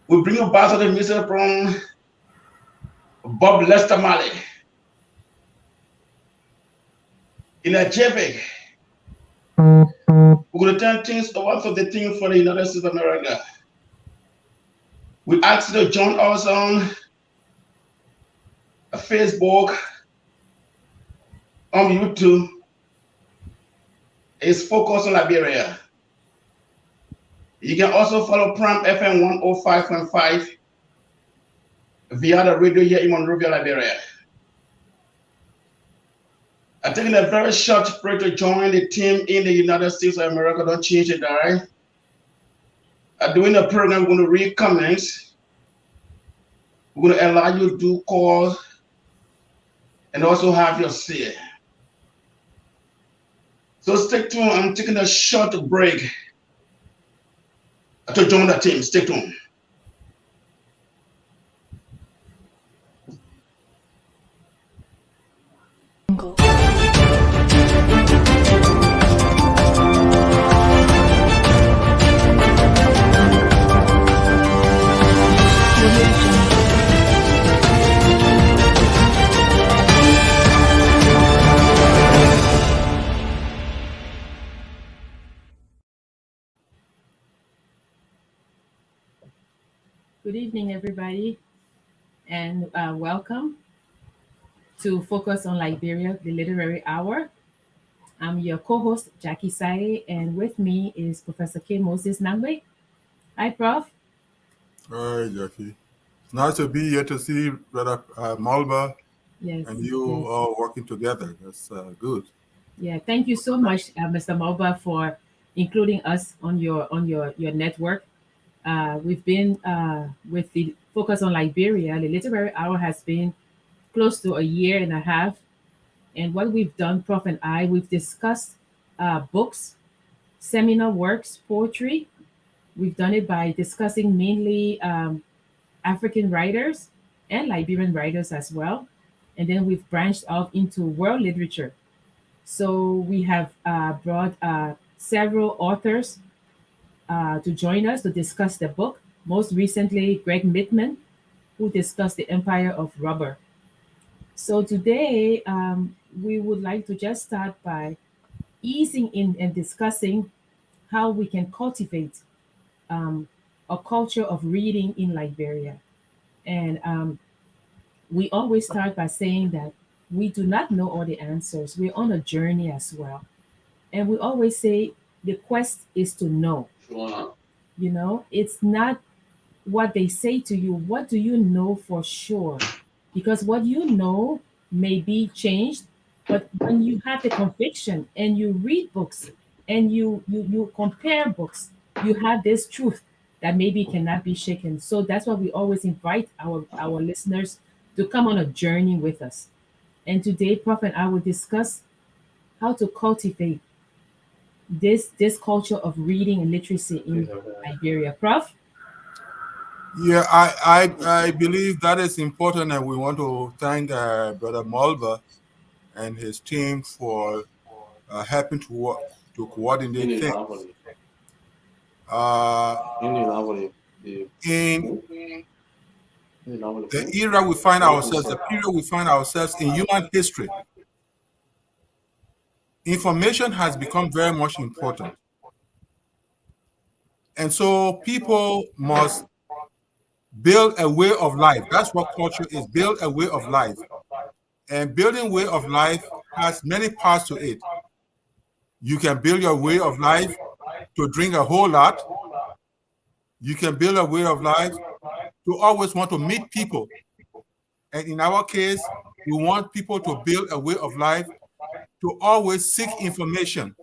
We bring you back to the music from Bob Lester Marley in a JPEG. We're going to turn things over to the thing for the United States of America. We ask you to join us on Facebook, on YouTube. It's focused on Liberia. You can also follow Prime FM 105.5 via the radio here in Monrovia, Liberia. I'm taking a very short break to join the team in the United States of America. Don't change it, all right? During the program, we're going to read comments. We're going to allow you to do calls and also have your say. So stay tuned. I'm taking a short break to join the team. Stay tuned. Good evening, everybody, and welcome to Focus on Liberia, the Literary Hour. I'm your co-host, Jackie Sayegh, and with me is Professor K. Moses Nagbe. Hi, Prof. Hi, Jackie. It's nice to be here to see Brother Malba and you all working together. That's good. Yeah, thank you so much, Mr. Malba, for including us on your network. We've been with the Focus on Liberia. The Literary Hour has been close to a year and a half. And what we've done, Prof and I, we've discussed books, seminar works, poetry. We've done it by discussing mainly African writers and Liberian writers as well. And then we've branched out into world literature. So we have brought several authors to join us to discuss the book. Most recently, Greg Mittman, who discussed The Empire of Rubber. So today, we would like to just start by easing in and discussing how we can cultivate a culture of reading in Liberia. And we always start by saying that we do not know all the answers. We're on a journey as well. And we always say the quest is to know. You know, it's not what they say to you. What do you know for sure? Because what you know may be changed, but when you have the conviction and you read books and you compare books, you have this truth that maybe cannot be shaken. So that's why we always invite our listeners to come on a journey with us. And today, Prof and I will discuss how to cultivate this culture of reading and literacy in Liberia. Prof? Yeah, I believe that is important, and we want to thank Brother Malba and his team for helping to coordinate things. In the era we find ourselves, the period we find ourselves in human history, information has become very much important. And so people must build a way of life. That's what culture is, build a way of life. And building way of life has many parts to it. You can build your way of life to drink a whole lot. You can build a way of life to always want to meet people. And in our case, we want people to build a way of life to always seek information.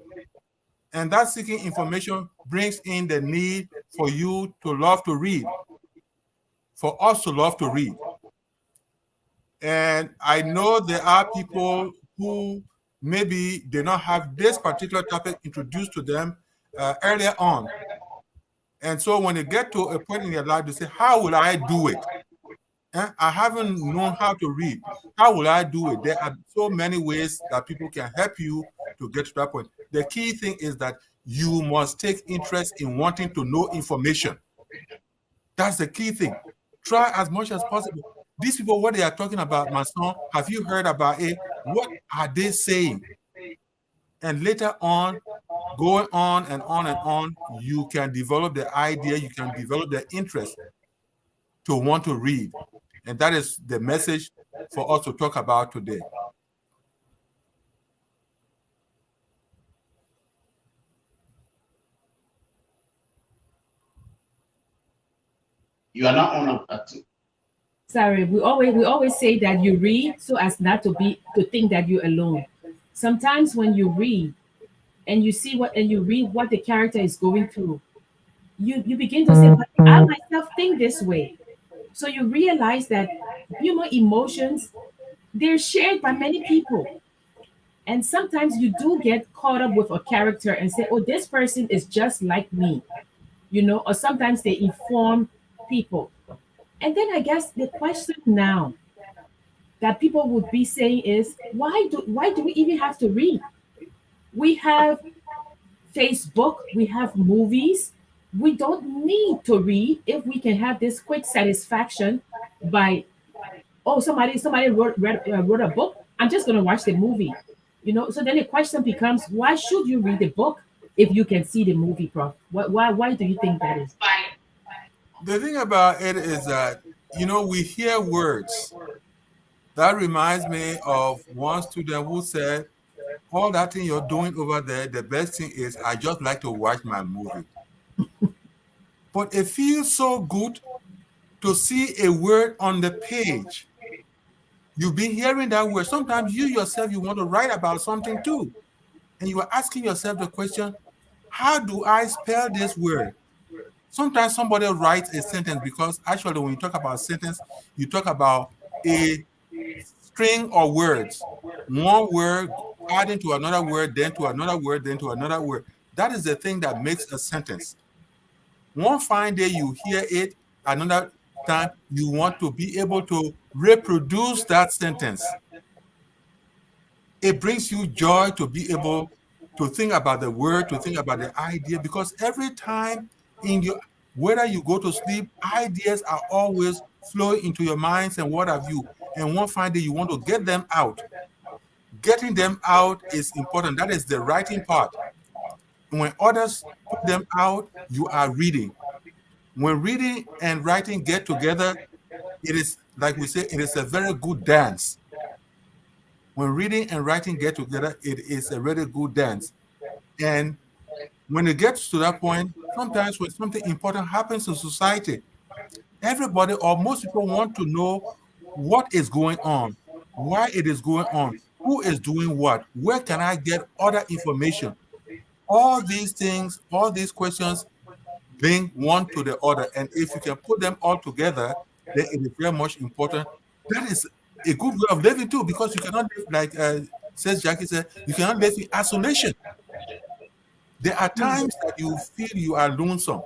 And that seeking information brings in the need for you to love to read, for us to love to read. And I know there are people who maybe did not have this particular topic introduced to them earlier on. And so when they get to a point in their life, they say, how will I do it? I haven't known how to read. How will I do it? There are so many ways that people can help you to get to that point. The key thing is that you must take interest in wanting to know information. That's the key thing. Try as much as possible. These people, what they are talking about, my son, have you heard about it? What are they saying? And later on, going on and on and on, you can develop the idea, you can develop the interest to want to read. And that is the message for us to talk about today. You are not on a Sorry, we always say that you read so as not to think that you're alone. Sometimes when you read and you see what and you read what the character is going through, you begin to say, but I myself think this way. So you realize that human emotions, they're shared by many people. And sometimes you do get caught up with a character and say, oh, this person is just like me, or sometimes they inform people. And then I guess the question now that people would be saying is, why do we even have to read? We have Facebook, we have movies. We don't need to read if we can have this quick satisfaction by, oh, somebody wrote a book. I'm just going to watch the movie. So then the question becomes, why should you read the book if you can see the movie, Prof? Why do you think that is? The thing about it is that, we hear words. That reminds me of one student who said, all that thing you're doing over there, the best thing is I just like to watch my movie. But it feels so good to see a word on the page. You've been hearing that word. Sometimes you yourself, you want to write about something too. And you are asking yourself the question, how do I spell this word? Sometimes somebody writes a sentence because actually when you talk about sentence, you talk about a string of words. One word adding to another word, then to another word, then to another word. That is the thing that makes a sentence. One fine day you hear it, another time you want to be able to reproduce that sentence. It brings you joy to be able to think about the word, to think about the idea, because every time whether you go to sleep, ideas are always flowing into your minds and what have you. And one fine day you want to get them out. Getting them out is important. That is the writing part. When others put them out, you are reading. When reading and writing get together, it is, like we say, it is a very good dance. When reading and writing get together, it is a really good dance. And when it gets to that point, sometimes when something important happens in society, everybody or most people want to know what is going on, why it is going on, who is doing what, where can I get other information. All these things, all these questions bring one to the other. And if you can put them all together, then it is very much important. That is a good way of living too, because you cannot live, like says Jackie said, you cannot live in isolation. There are times that you feel you are lonesome.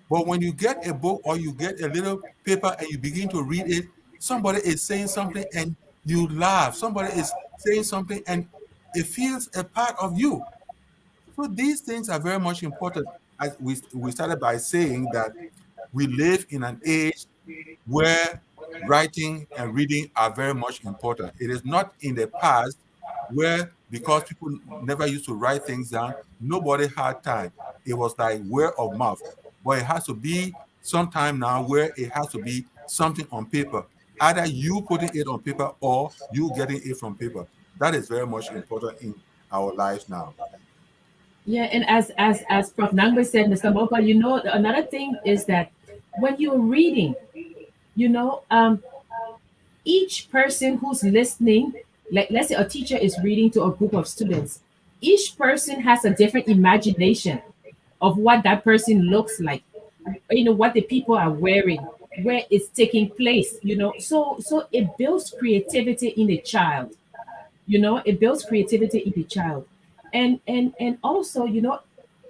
But when you get a book or you get a little paper and you begin to read it, somebody is saying something and you laugh. Somebody is saying something and it feels a part of you. So these things are very much important. As we started by saying that we live in an age where writing and reading are very much important. It is not in the past where, because people never used to write things down, nobody had time. It was like word of mouth. But it has to be sometime now where it has to be something on paper. Either you putting it on paper or you getting it from paper. That is very much important in our lives now. Yeah, and as Prof. Nangbe said, Mr. Mopa, another thing is that when you're reading, you know, um, each person who's listening, like let's say a teacher is reading to a group of students, each person has a different imagination of what that person looks like, what the people are wearing, where it's taking place, so it builds creativity in the child. It builds creativity in the child. And also,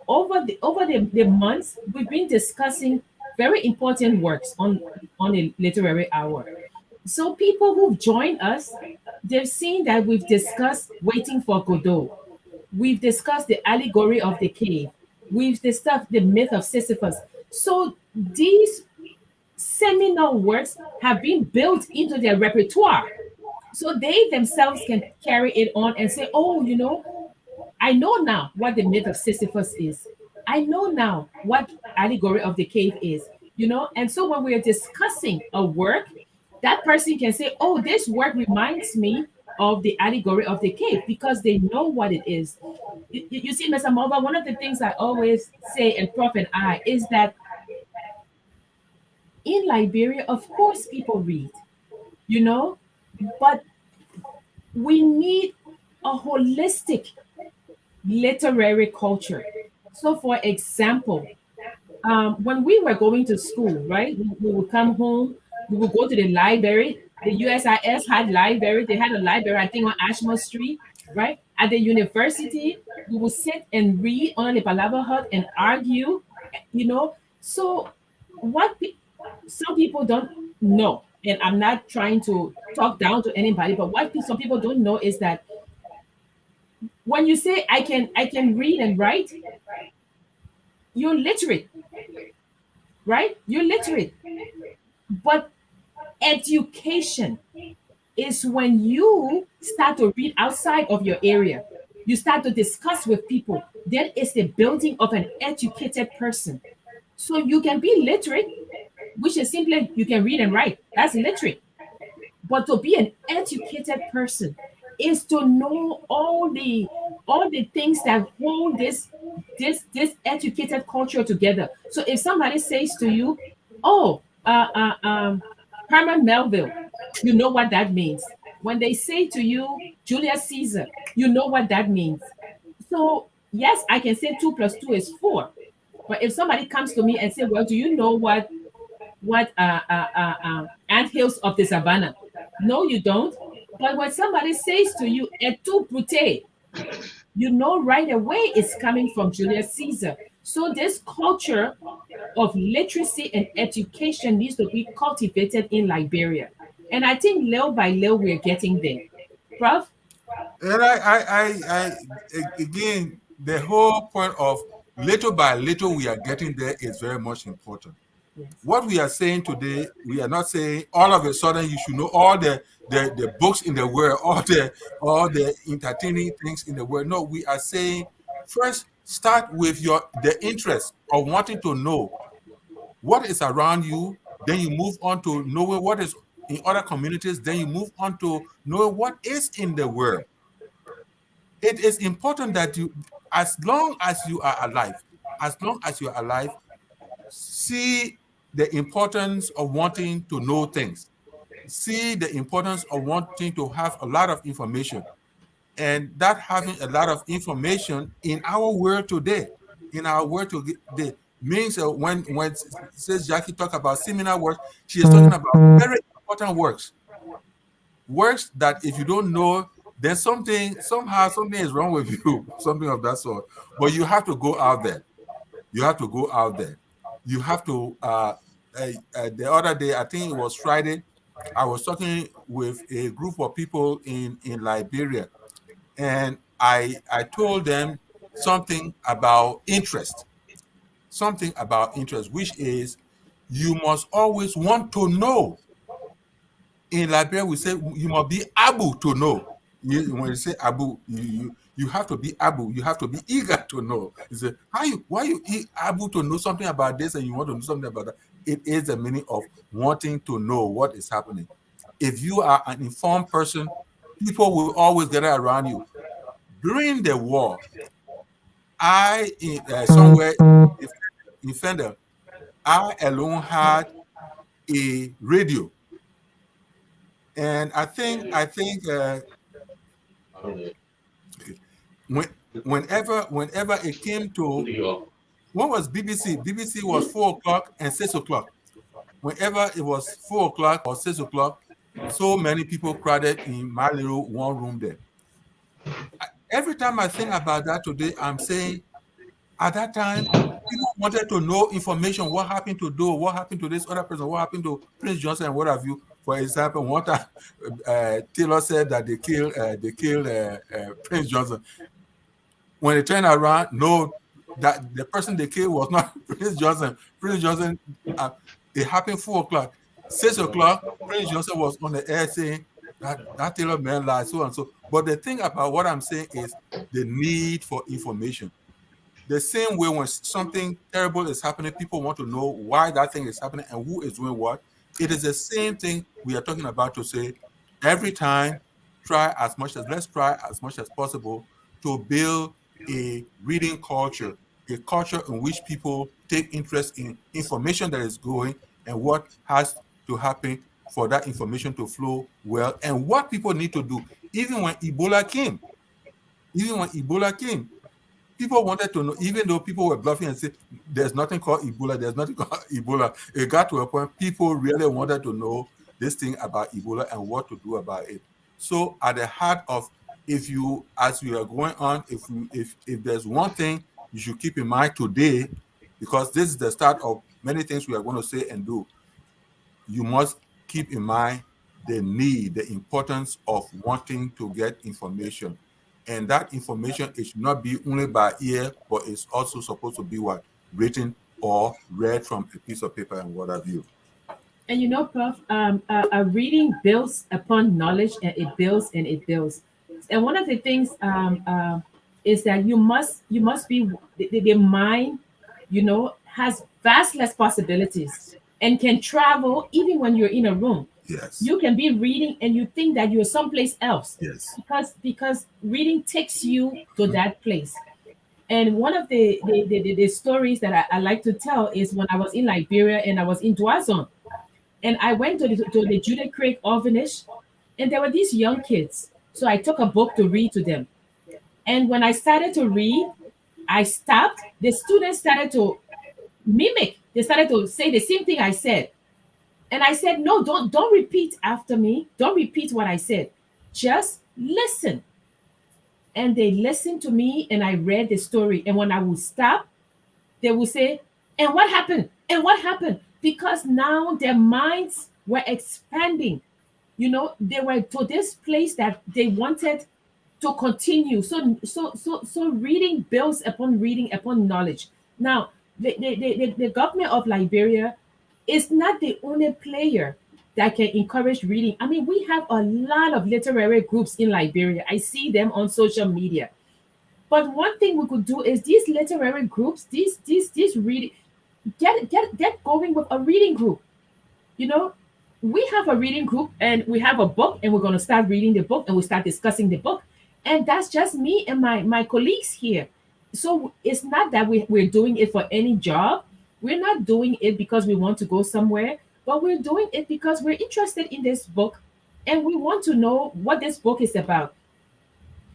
over the months, we've been discussing very important works on a literary hour. So people who've joined us, they've seen that we've discussed Waiting for Godot. We've discussed the allegory of the cave. We've discussed the myth of Sisyphus. So these seminal works have been built into their repertoire. So they themselves can carry it on and say, oh, I know now what the myth of Sisyphus is. I know now what allegory of the cave is, And so when we're discussing a work, that person can say, oh, this work reminds me of the allegory of the cave because they know what it is. You see, Mr. Mova, one of the things I always say, and Prof and I, is that in Liberia, of course, people read, you know, but we need a holistic literary culture. So, for example, when we were going to school, right, we would come home, we would go to the library. The USIS had library. They had a library, I think, on Ashmore Street, right? At the university, we would sit and read on the Palava Hut and argue, So, what some people don't know, and I'm not trying to talk down to anybody, but what some people don't know is that when you say I can read and write, you're literate, right? You're literate. But education is when you start to read outside of your area. You start to discuss with people. Then it's the building of an educated person. So you can be literate, which is simply you can read and write. That's literate. But to be an educated person is to know all the things that hold this educated culture together. So if somebody says to you, "Oh, Herman Melville," you know what that means. When they say to you Julius Caesar, you know what that means. So yes, I can say 2 plus 2 is 4. But if somebody comes to me and say, "Well, do you know what ant hills of the savannah?" No, you don't. But when somebody says to you, "Et tu brute," you know right away it's coming from Julius Caesar. So this culture of literacy and education needs to be cultivated in Liberia. And I think little by little we're getting there. Prof? And again, the whole point of little by little we are getting there is very much important. Yes. What we are saying today, we are not saying all of a sudden you should know all the books in the world, all the entertaining things in the world. No, we are saying first start with the interest of wanting to know what is around you, then you move on to knowing what is in other communities, then you move on to knowing what is in the world. It is important that you, as long as you are alive, see the importance of wanting to know things. See the importance of wanting to have a lot of information. And that having a lot of information in our world today, means when says Jackie talk about seminar works, she is talking about very important works that if you don't know, then somehow something is wrong with you, something of that sort. But you have to go out there. You have to go out there. You have to. The other day, I think it was Friday, I was talking with a group of people in Liberia, and I told them something about interest, which is you must always want to know. In Liberia, we say you must be able to know. When you say able, you have to be able. You have to be eager to know. You say, why you able to know something about this and you want to know something about that? It is the meaning of wanting to know what is happening. If you are an informed person, people will always gather around you. During the war, somewhere in Fender, I alone had a radio. And I think whenever it came to what was BBC, BBC was 4 o'clock and 6 o'clock. Whenever it was 4 o'clock or 6 o'clock, so many people crowded in my little one room there. Every time I think about that today, I'm saying at that time, people wanted to know information. What happened to Doe? What happened to this other person? What happened to Prince Johnson? And what have you? For example, one time Taylor said that they killed Prince Johnson. When they turned around, no, that the person they killed was not Prince Johnson. Prince Johnson, it happened 4 o'clock. 6 o'clock, Prince Johnson was on the air saying that Taylor man lied, so and so. But the thing about what I'm saying is the need for information. The same way when something terrible is happening, people want to know why that thing is happening and who is doing what. It is the same thing we are talking about to say every time, let's try as much as possible to build a reading culture, a culture in which people take interest in information that is going and what has to happen for that information to flow well and what people need to do. Even when Ebola came, people wanted to know, even though people were bluffing and saying, there's nothing called Ebola. It got to a point people really wanted to know this thing about Ebola and what to do about it. So at the heart of, as we are going on, if there's one thing you should keep in mind today, because this is the start of many things we are going to say and do, you must keep in mind the importance of wanting to get information. And that information, it should not be only by ear, but it's also supposed to be what? Written or read from a piece of paper and what have you. And Prof, a reading builds upon knowledge, and it builds and it builds. And one of the things is that you must be the mind, has vast possibilities and can travel even when you're in a room. Yes. You can be reading and you think that you're someplace else. Yes. Because reading takes you to that place. And one of the stories that I like to tell is when I was in Liberia and I was in Dwazon. And I went to the Judith Craig orphanage, and there were these young kids. So I took a book to read to them. And when I started to read, I stopped. The students started to mimic. They started to say the same thing I said. And I said, no, don't repeat after me. Don't repeat what I said. Just listen. And they listened to me, and I read the story. And when I would stop, they would say, and what happened? And what happened? Because now their minds were expanding. They were to this place that they wanted to continue. So reading builds upon reading upon knowledge. Now, the government of Liberia is not the only player that can encourage reading. I mean, we have a lot of literary groups in Liberia. I see them on social media. But one thing we could do is these literary groups, these reading, get going with a reading group. You know, we have a reading group and we have a book and we're going to start reading the book and we start discussing the book. And that's just me and my colleagues here. So it's not that we're doing it for any job. We're not doing it because we want to go somewhere, but we're doing it because we're interested in this book and we want to know what this book is about.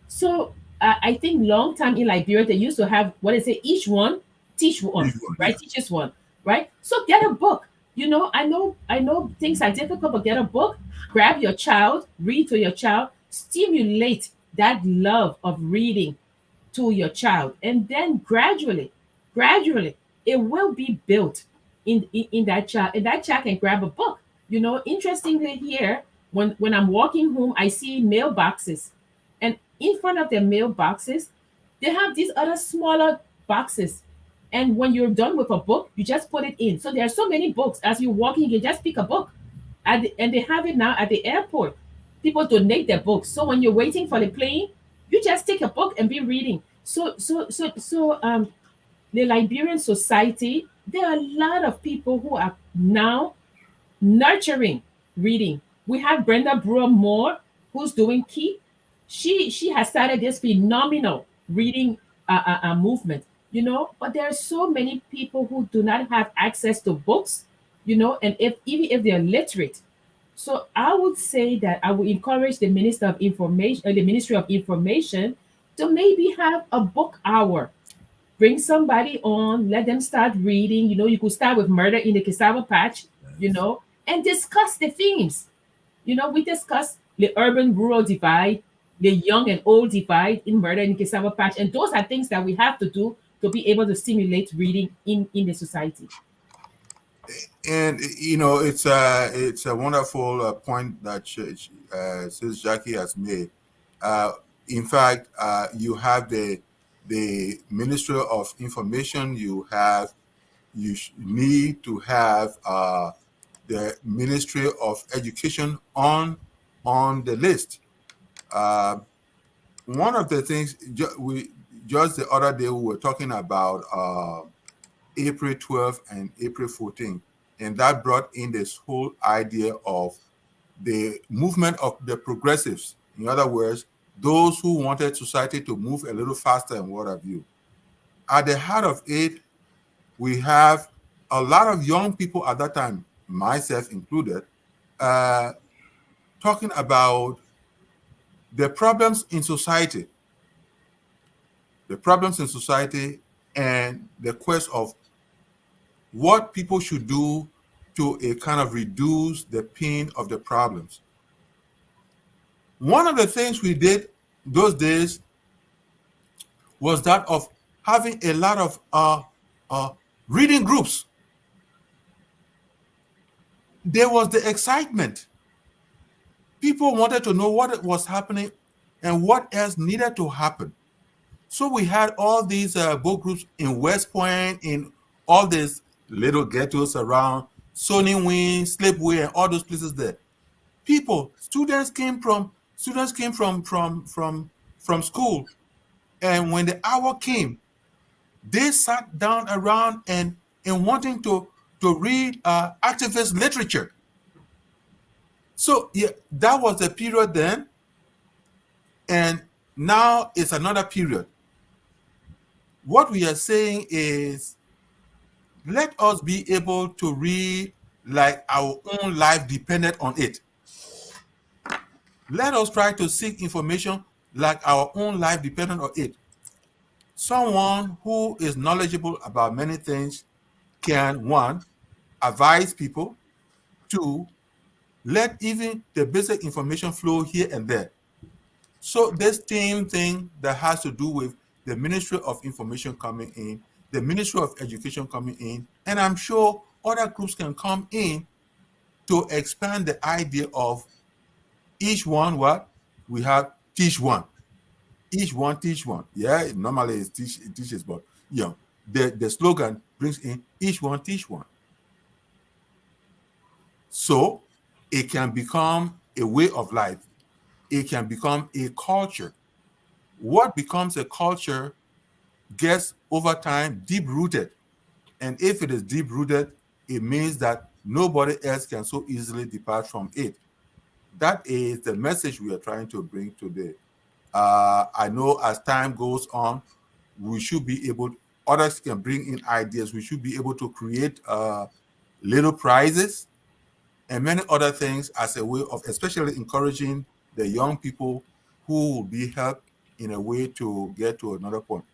So I think long time in Liberia they used to have what is it? Each one teach one, right? Yeah. Teaches one, right? So get a book. I know things are difficult, but get a book. Grab your child, read to your child, stimulate that love of reading to your child, and then gradually, it will be built in that child, and that child can grab a book. Interestingly here, when I'm walking home, I see mailboxes, and in front of the mailboxes, they have these other smaller boxes. And when you're done with a book, you just put it in. So there are so many books. As you're walking, you just pick a book. And they have it now at the airport. People donate their books. So when you're waiting for the plane, you just take a book and be reading. So the Liberian society, there are a lot of people who are now nurturing reading. We have Brenda Brewer Moore, who's doing Keep. She has started this phenomenal reading movement. But there are so many people who do not have access to books. And even if they're literate. So I would say that I would encourage the Ministry of Information, to maybe have a book hour. Bring somebody on, let them start reading. You could start with Murder in the Cassava Patch, and discuss the themes. We discuss the urban-rural divide, the young and old divide in Murder in the Cassava Patch, and those are things that we have to do to be able to stimulate reading in the society. And it's a wonderful point that Sis Jackie has made. In fact, you have the the Ministry of Information, need to have the Ministry of Education on the list. One of the things we just the other day we were talking about April 12th and April 14th, and that brought in this whole idea of the movement of the progressives. In other words, those who wanted society to move a little faster and what have you. At the heart of it, we have a lot of young people at that time, myself included, uh, talking about the problems in society, and the quest of what people should do to a kind of reduce the pain of the problems. One of the things we did those days was that of having a lot of reading groups. There was the excitement. People wanted to know what was happening and what else needed to happen. So we had all these book groups in West Point, in all these little ghettos around Sony Wing, Slipway, and all those places there. Students came from school, and when the hour came, they sat down around and wanting to read activist literature. So yeah, that was the period then, and now it's another period. What we are saying is, let us be able to read like our own life depended on it. Let us try to seek information like our own life depended on it. Someone who is knowledgeable about many things can, one, advise people, two, let even the basic information flow here and there. So this same thing that has to do with the Ministry of Information coming in, the Ministry of Education coming in, and I'm sure other groups can come in to expand the idea of each one what? We have teach one. Each one teach one. Yeah, normally it teaches, but the slogan brings in each one teach one. So it can become a way of life. It can become a culture. What becomes a culture gets over time deep rooted. And if it is deep rooted, it means that nobody else can so easily depart from it. That is the message we are trying to bring today. I know as time goes on, we should be able, others can bring in ideas. We should be able to create little prizes and many other things as a way of especially encouraging the young people who will be helped in a way to get to another point.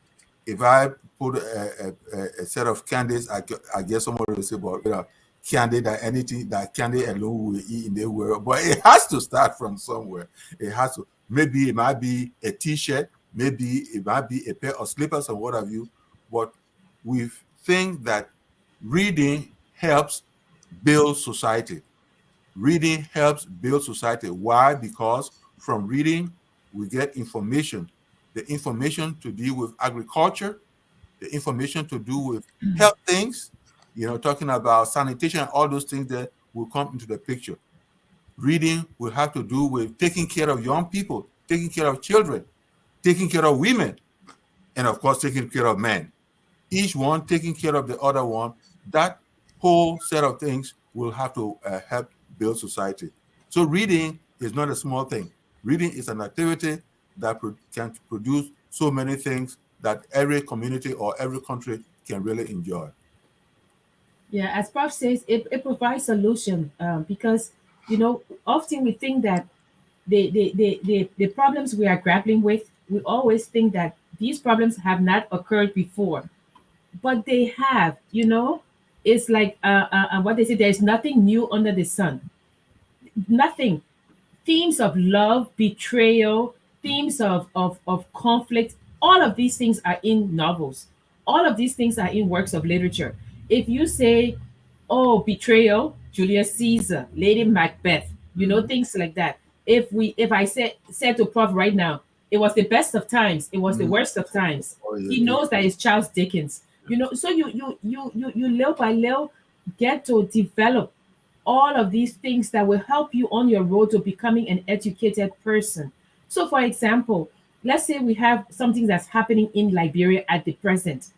If I put a set of candies, I guess somebody will say, "But candy that candy alone will eat in the world." But it has to start from somewhere. It has to. Maybe it might be a T-shirt, maybe it might be a pair of slippers or what have you. But we think that reading helps build society. Reading helps build society. Why? Because from reading, we get information. The information to deal with agriculture, the information to do with health things, talking about sanitation, all those things that will come into the picture. Reading will have to do with taking care of young people, taking care of children, taking care of women, and of course, taking care of men. Each one taking care of the other one. That whole set of things will have to help build society. So reading is not a small thing. Reading is an activity that can produce so many things that every community or every country can really enjoy. Yeah, as Prof says, it provides solution because often we think that the problems we are grappling with, we always think that these problems have not occurred before, but they have. It's like what they say. There's nothing new under the sun. Nothing. Themes of love, betrayal, themes of conflict, all of these things are in novels. All of these things are in works of literature. If you say, oh, betrayal, Julius Caesar, Lady Macbeth, things like that. If I said to Prof right now, It was the best of times. It was the worst of times. Oh, yeah, He yeah. knows that it's Charles Dickens. So you little by little get to develop all of these things that will help you on your road to becoming an educated person. So, for example, let's say we have something that's happening in Liberia at the present,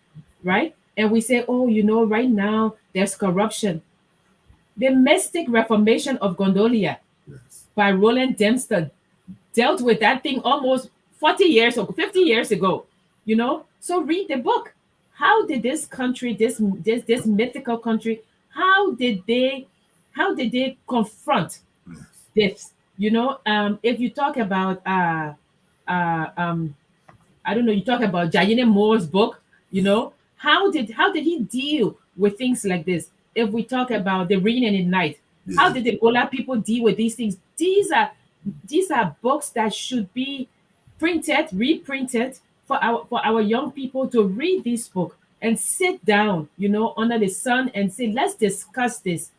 right? And we say, oh, right now there's corruption. The mystic reformation of Gondolia Yes. by Roland Dempster dealt with that thing almost 40 years or 50 years ago. So read the book. How did this country, this mythical country, how did they confront Yes. this? If you talk about uh um I don't know, you talk about Jayene Moore's book, how did he deal with things like this? If we talk about the rain and the night, how Yeah. did the Gola people deal with these things? These are books that should be printed, reprinted for our young people to read this book and sit down, under the sun and say, let's discuss this,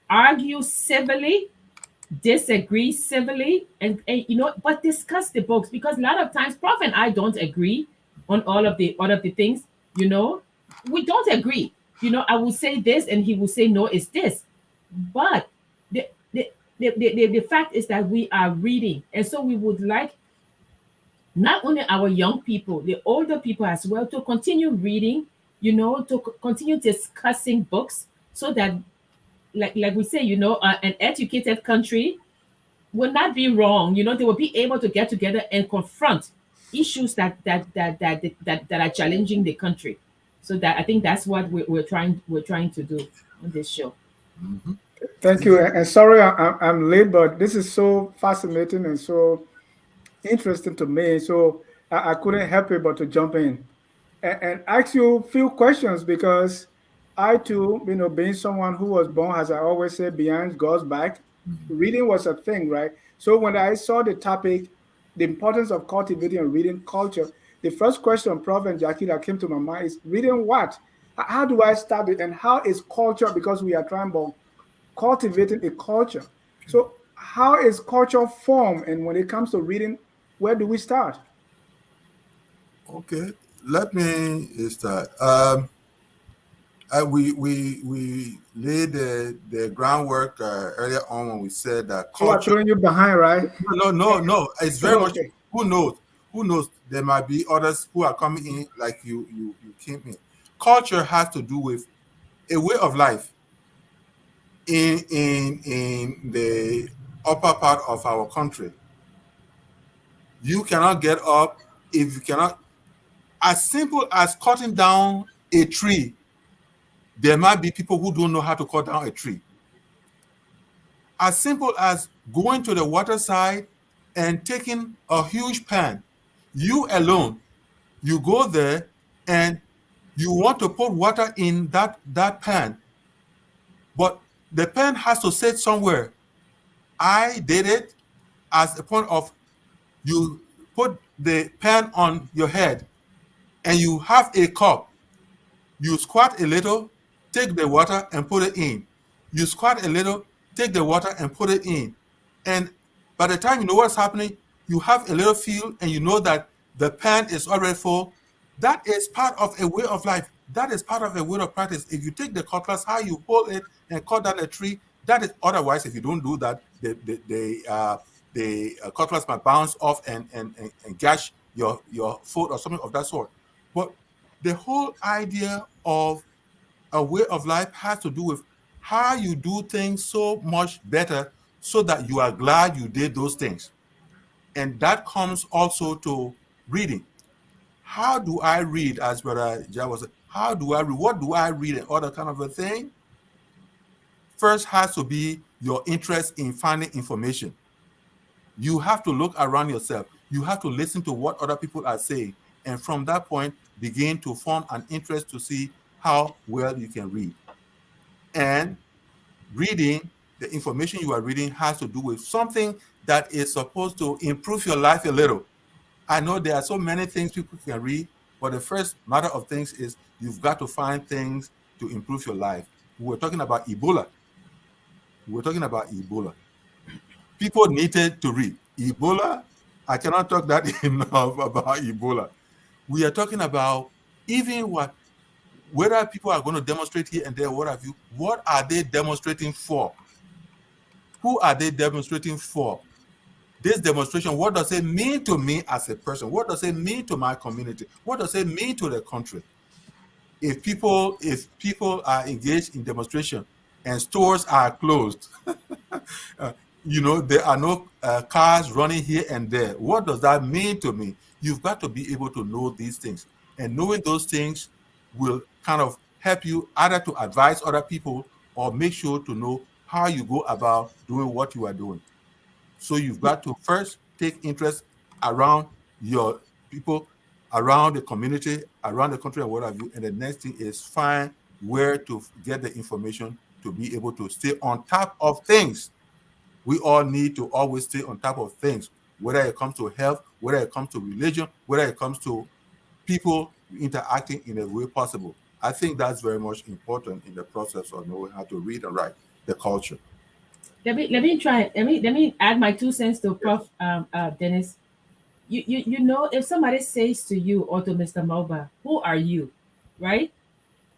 argue civilly, disagree civilly, but discuss the books, because a lot of times Prof and I don't agree on all of the things. We don't agree. I will say this and he will say no, it's this. But the fact is that we are reading, and so we would like not only our young people, the older people as well, to continue reading, to continue discussing books, so that, like we say, an educated country will not be wrong. They will be able to get together and confront issues that are challenging the country. So that, I think that's what we're trying to do on this show. Mhm. Thank you. And sorry, I'm late, but this is so fascinating and so interesting to me. So I couldn't help it but to jump in and ask you a few questions, because I too, being someone who was born, as I always say, behind God's back, reading was a thing, right? So when I saw the topic, the importance of cultivating and reading culture, the first question, Prof and Jackie, that came to my mind is reading what? How do I start it? And how is culture, because we are trying to cultivating a culture. So how is culture formed? And when it comes to reading, where do we start? Okay. Let me start. We laid the groundwork earlier on when we said that So I'm culture. throwing you behind, right? No. It's very much. Okay. Who knows? Who knows? There might be others who are coming in like you came in. Culture has to do with a way of life in the upper part of our country. You cannot get up if you cannot. As simple as cutting down a tree, there might be people who don't know how to cut down a tree. As simple as going to the waterside and taking a huge pan, you alone, you go there and you want to put water in that pan, but the pan has to sit somewhere. I did it as a point of, you put the pan on your head and you have a cup. You squat a little, take the water and put it in. You squat a little, take the water and put it in. And by the time you know what's happening, you have a little feel and you know that the pan is already full. That is part of a way of life. That is part of a way of practice. If you take the cutlass, how you hold it and cut down a tree, that is, otherwise, if you don't do that, the cutlass might bounce off and gash your foot or something of that sort. But the whole idea of a way of life has to do with how you do things so much better so that you are glad you did those things. And that comes also to reading. How do I read, as Brother Jai was saying, how do I read? What do I read and other kind of a thing? First has to be your interest in finding information. You have to look around yourself. You have to listen to what other people are saying. And from that point, begin to form an interest to see how well you can read. And reading, the information you are reading has to do with something that is supposed to improve your life a little. I know there are so many things people can read, but the first matter of things is you've got to find things to improve your life. We were talking about Ebola. People needed to read. Ebola I cannot talk that enough about Ebola. We are talking about even whether people are going to demonstrate here and there, what have you, what are they demonstrating for? Who are they demonstrating for? This demonstration, what does it mean to me as a person? What does it mean to my community? What does it mean to the country? If people are engaged in demonstration and stores are closed, there are no cars running here and there. What does that mean to me? You've got to be able to know these things, and knowing those things will kind of help you either to advise other people or make sure to know how you go about doing what you are doing. So you've got to first take interest around your people, around the community, around the country, and what have you. And the next thing is find where to get the information to be able to stay on top of things. We all need to always stay on top of things, whether it comes to health, whether it comes to religion, whether it comes to people interacting in a way possible. I think that's very much important in the process of knowing how to read and write the culture. Let me add my 2 cents to Prof. Dennis. You know, if somebody says to you or to Mr. Mauba, who are you, right?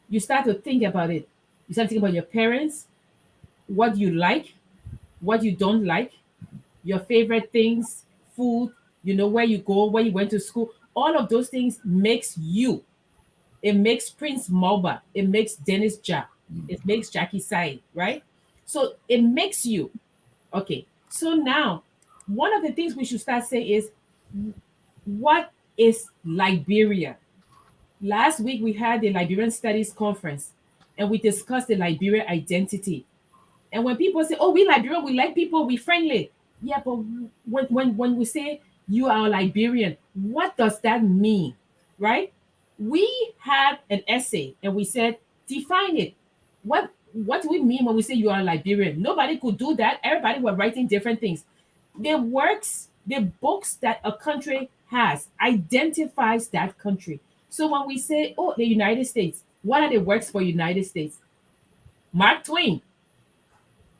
You start to think about it. You start thinking about your parents, what you like, what you don't like, your favorite things, food, where you go, where you went to school. All of those things makes you. It makes Prince Mauba. It makes Dennis Ja. It makes Jackie Sayegh, right? So it makes you. Okay. So now, one of the things we should start saying is, what is Liberia? Last week we had the Liberian Studies Conference, and we discussed the Liberian identity. And when people say, "Oh, we Liberian, we like people, we friendly," yeah, but when we say you are Liberian, what does that mean, right? We had an essay, and we said, define it. What do we mean when we say you are Liberian? Nobody could do that. Everybody were writing different things. The books that a country has identifies that country. So when we say, "Oh, the United States," what are the works for United States? Mark Twain,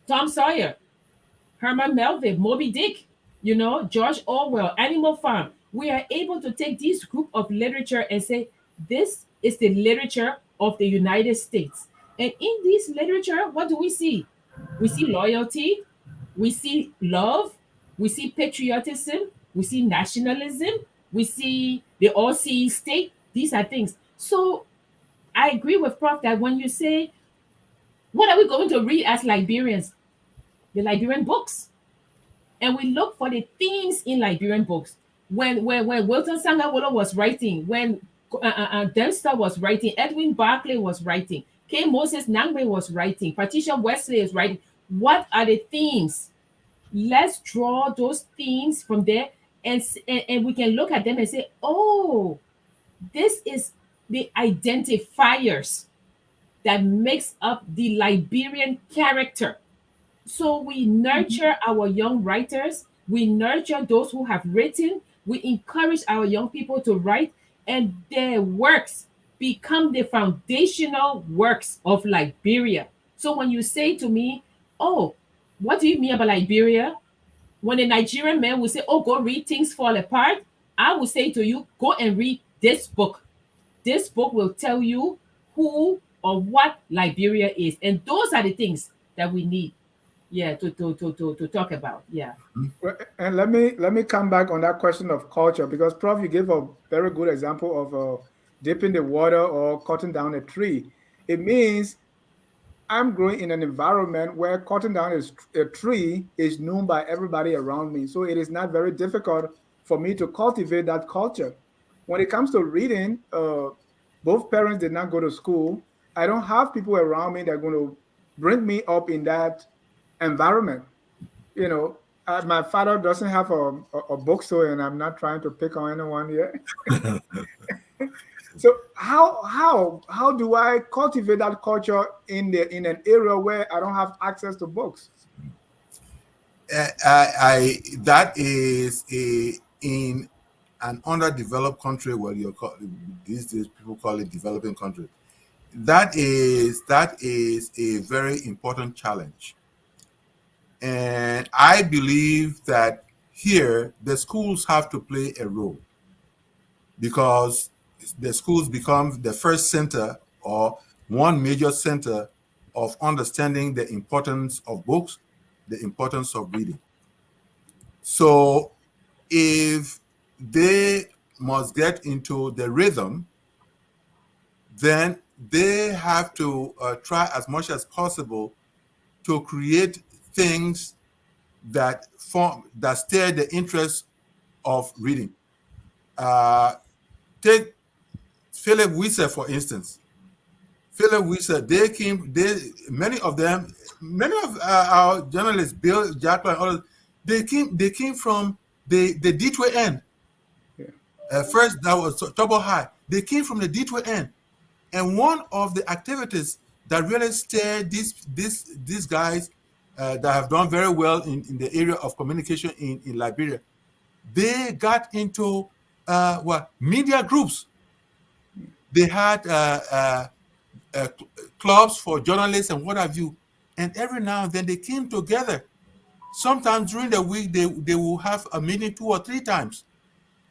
Tom Sawyer, Herman Melville, Moby Dick, George Orwell, Animal Farm. We are able to take this group of literature and say, this is the literature of the United States. And in this literature, what do we see? We see loyalty, we see love, we see patriotism, we see nationalism, we see the all-seeing state. These are things. So I agree with Prof that when you say, what are we going to read as Liberians? The Liberian books. And we look for the themes in Liberian books. When Wilton Sangawolo was writing, when Dempster was writing, Edwin Barclay was writing, K. Moses Nagbe was writing, Patricia Wesley is writing, what are the themes? Let's draw those themes from there, and we can look at them and say, oh, this is the identifiers that makes up the Liberian character. So we nurture our young writers, we nurture those who have written, we encourage our young people to write, and their works become the foundational works of Liberia. So when you say to me, oh, what do you mean about Liberia? When a Nigerian man will say, oh, go read Things Fall Apart, I will say to you, go and read this book. This book will tell you who or what Liberia is. And those are the things that we need, to talk about. Yeah. Well, and let me come back on that question of culture, because Prof, you gave a very good example of dipping the water or cutting down a tree. It means I'm growing in an environment where cutting down a tree is known by everybody around me. So it is not very difficult for me to cultivate that culture. When it comes to reading, both parents did not go to school. I don't have people around me that are going to bring me up in that environment. My father doesn't have a bookstore, and I'm not trying to pick on anyone here. So how do I cultivate that culture in an area where I don't have access to books? That is in an underdeveloped country, where these days people call it developing country. That is a very important challenge, and I believe that here the schools have to play a role, because the schools become the first center or one major center of understanding the importance of books, the importance of reading. So if they must get into the rhythm, then they have to try as much as possible to create things that stir the interest of reading. Take Philip Weiser, for instance. Philip Weiser, many of our journalists, Bill Jackman, all they came from the Detroit end. Yeah. First, that was Double High. They came from the Detroit end, and one of the activities that really stirred these guys that have done very well in the area of communication in Liberia, they got into media groups. They had clubs for journalists and what have you, and every now and then they came together. Sometimes during the week they will have a meeting 2 or 3 times,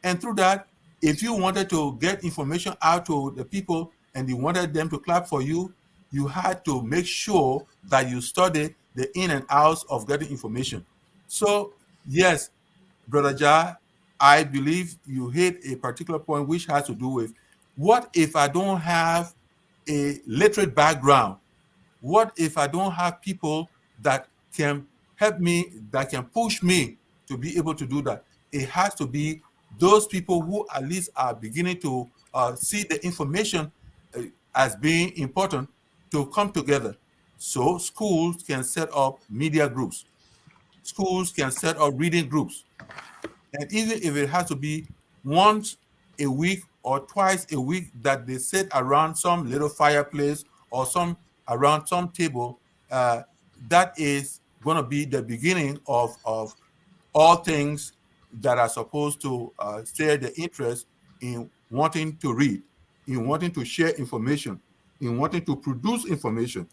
and through that, if you wanted to get information out to the people and you wanted them to clap for you, you had to make sure that you studied the in and outs of getting information. So yes, Brother Ja, I believe you hit a particular point which has to do with, what if I don't have a literate background? What if I don't have people that can help me, that can push me to be able to do that? It has to be those people who at least are beginning to see the information as being important to come together. So schools can set up media groups. Schools can set up reading groups. And even if it has to be once a week or twice a week that they sit around some little fireplace or around some table, that is going to be the beginning of all things that are supposed to stir the interest in wanting to read, in wanting to share information, in wanting to produce information.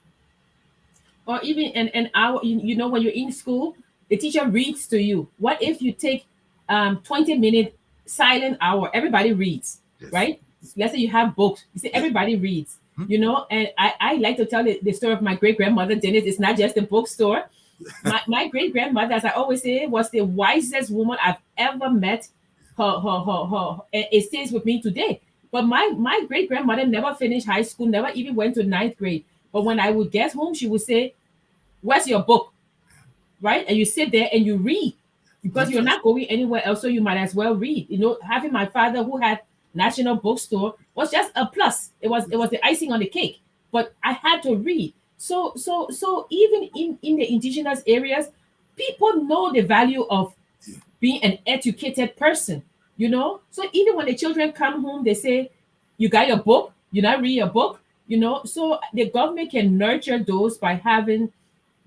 Or even an hour, when you're in school, the teacher reads to you. What if you take 20-minute silent hour? Everybody reads, Yes. right? Let's say you have books, you say everybody reads. And I like to tell the story of my great grandmother Dennis. It's not just a bookstore. My great grandmother, as I always say, was the wisest woman I've ever met. It stays with me today. But my great grandmother never finished high school, never even went to ninth grade. But when I would get home, she would say, "Where's your book?" Right? And you sit there and you read, because you're not going anywhere else, so you might as well read. Having my father, who had National Bookstore, was just a plus. It was the icing on the cake. But I had to read. So even in the indigenous areas, people know the value of being an educated person. So even when the children come home, they say, "You got your book? You not read your book?" So the government can nurture those by having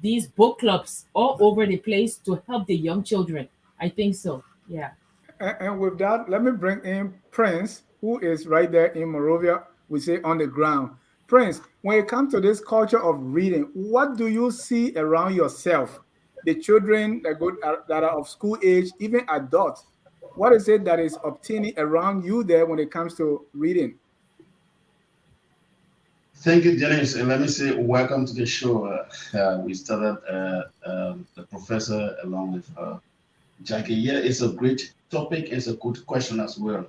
these book clubs all over the place to help the young children. I think so. Yeah. And with that, let me bring in Prince, who is right there in Morovia, we say on the ground. Prince, when it comes to this culture of reading, what do you see around yourself? The children that are of school age, even adults, what is it that is obtaining around you there when it comes to reading? Thank you, Dennis. And let me say welcome to the show. We started the professor along with Jackie. Yeah, it's a great topic. It's a good question as well.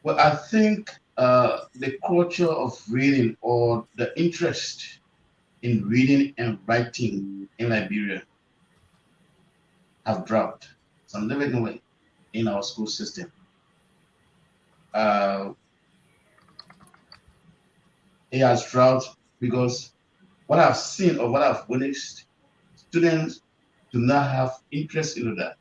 Well, I think the culture of reading, or the interest in reading and writing in Liberia, have dropped significantly in our school system. It has dropped because what I've seen or what I've witnessed, students do not have interest in that.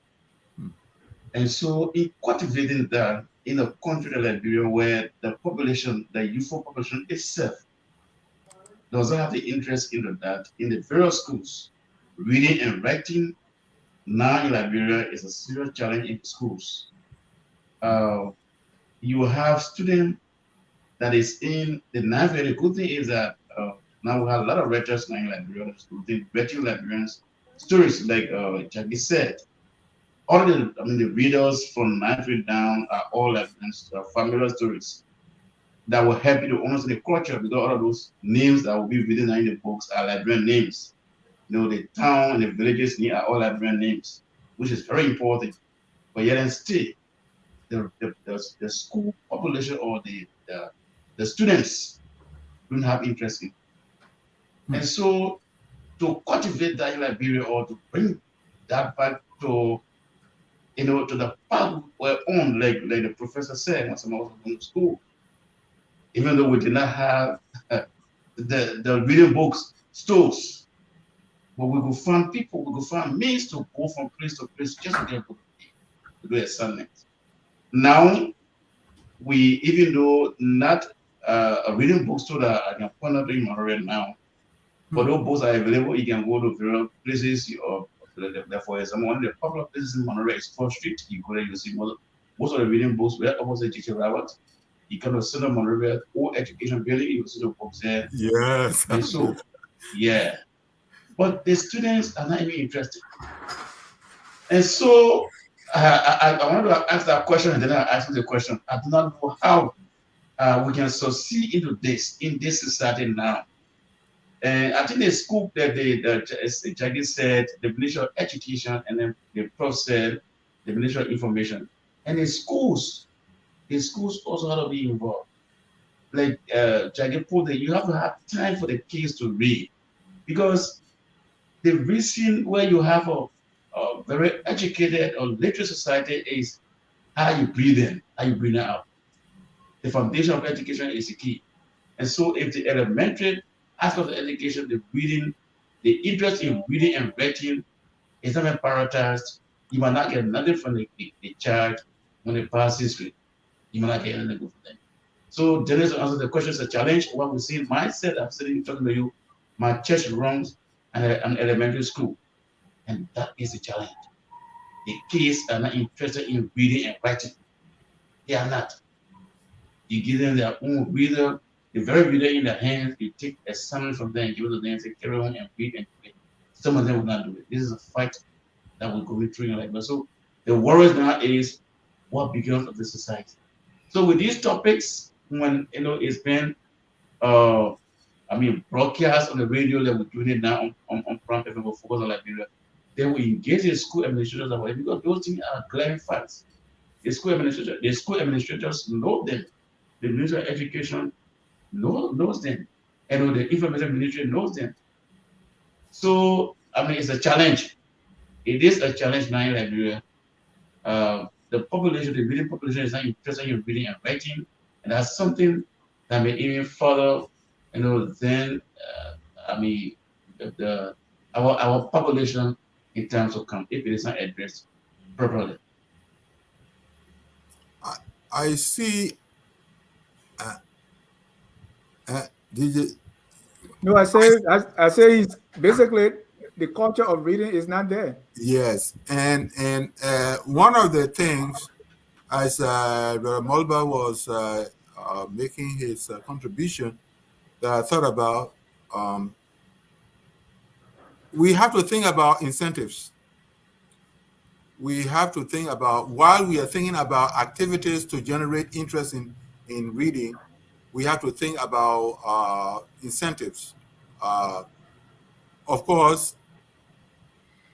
And so in cultivating that in a country like Liberia, where the population, the youthful population itself, doesn't have the interest in that, in the various schools, reading and writing now in Liberia is a serious challenge in schools. You have students that is in the ninth grade. The good thing is that now we have a lot of writers now in Liberia, writing Liberians stories, like Jackie said. all the readers from 9th down are all like familiar stories that will help you to understand the culture, because all of those names that will be written in the books are Liberian names. The town and the villages near are all Liberian names, which is very important. But yet and still, the school population or the students don't have interest in. And so to cultivate that in Liberia, or to bring that back to the path we're on, like the professor said, when someone was going to school, even though we did not have the reading books stores, but we could find people, we could find means to go from place to place just to get a book to do assignments. Now, even though not a reading bookstore that I can point out in Monterey now, but those books are available. You can go to various places. For example, one of the popular places in Monterey is 4th Street. You go there, you see most of the reading books. We're opposite Teacher Robert. You come to Center Monterey or Education Building, you will see the books there. Yes. And so, yeah. But the students are not even interested. And so, I wanted to ask that question, and then I asked the question. I do not know how we can succeed in this society now. And I think the scoop that Jackie said, the Ministry of Education, and then the prof said, the Ministry of Information. And the schools also have to be involved. Like Jackie put it, you have to have time for the kids to read. Because the reason where you have a very educated or literate society is how you breathe in, how you breathe out. The foundation of education is the key. And so if the elementary aspect of education, the reading, the interest in reading and writing is not prioritized, you might not get nothing from the child when they pass history. You might not get anything good from them. So Dennis, to answer the question, is a challenge. What we see in mindset, I'm sitting talking to you, my church runs an elementary school. And that is a challenge. The kids are not interested in reading and writing. They are not. You give them their own reader, the very reader in their hands, you take a summary from them, give it to them, say, carry on and read and read. Some of them will not do it. This is a fight that we're going through in life. So the worry now is what becomes of the society. So with these topics, when it's been broadcast on the radio, that we're doing it now on Prime FM, we focus on Liberia. Then we engage the school administrators about it, because those things are glaring facts. The school administrators know them. The Ministry of Education knows them. And the Information Ministry knows them. So, it's a challenge. It is a challenge now in Liberia. The population, the reading population is not interested in reading and writing. And that's something that may even further, then, our population in terms of count, if it is not addressed properly. I see. Did you? No, I say it's basically the culture of reading is not there. Yes, and one of the things, as Brother Mulba was making his contribution, that I thought about, we have to think about incentives. We have to think about, while we are thinking about activities to generate interest in reading, we have to think about incentives. Of course,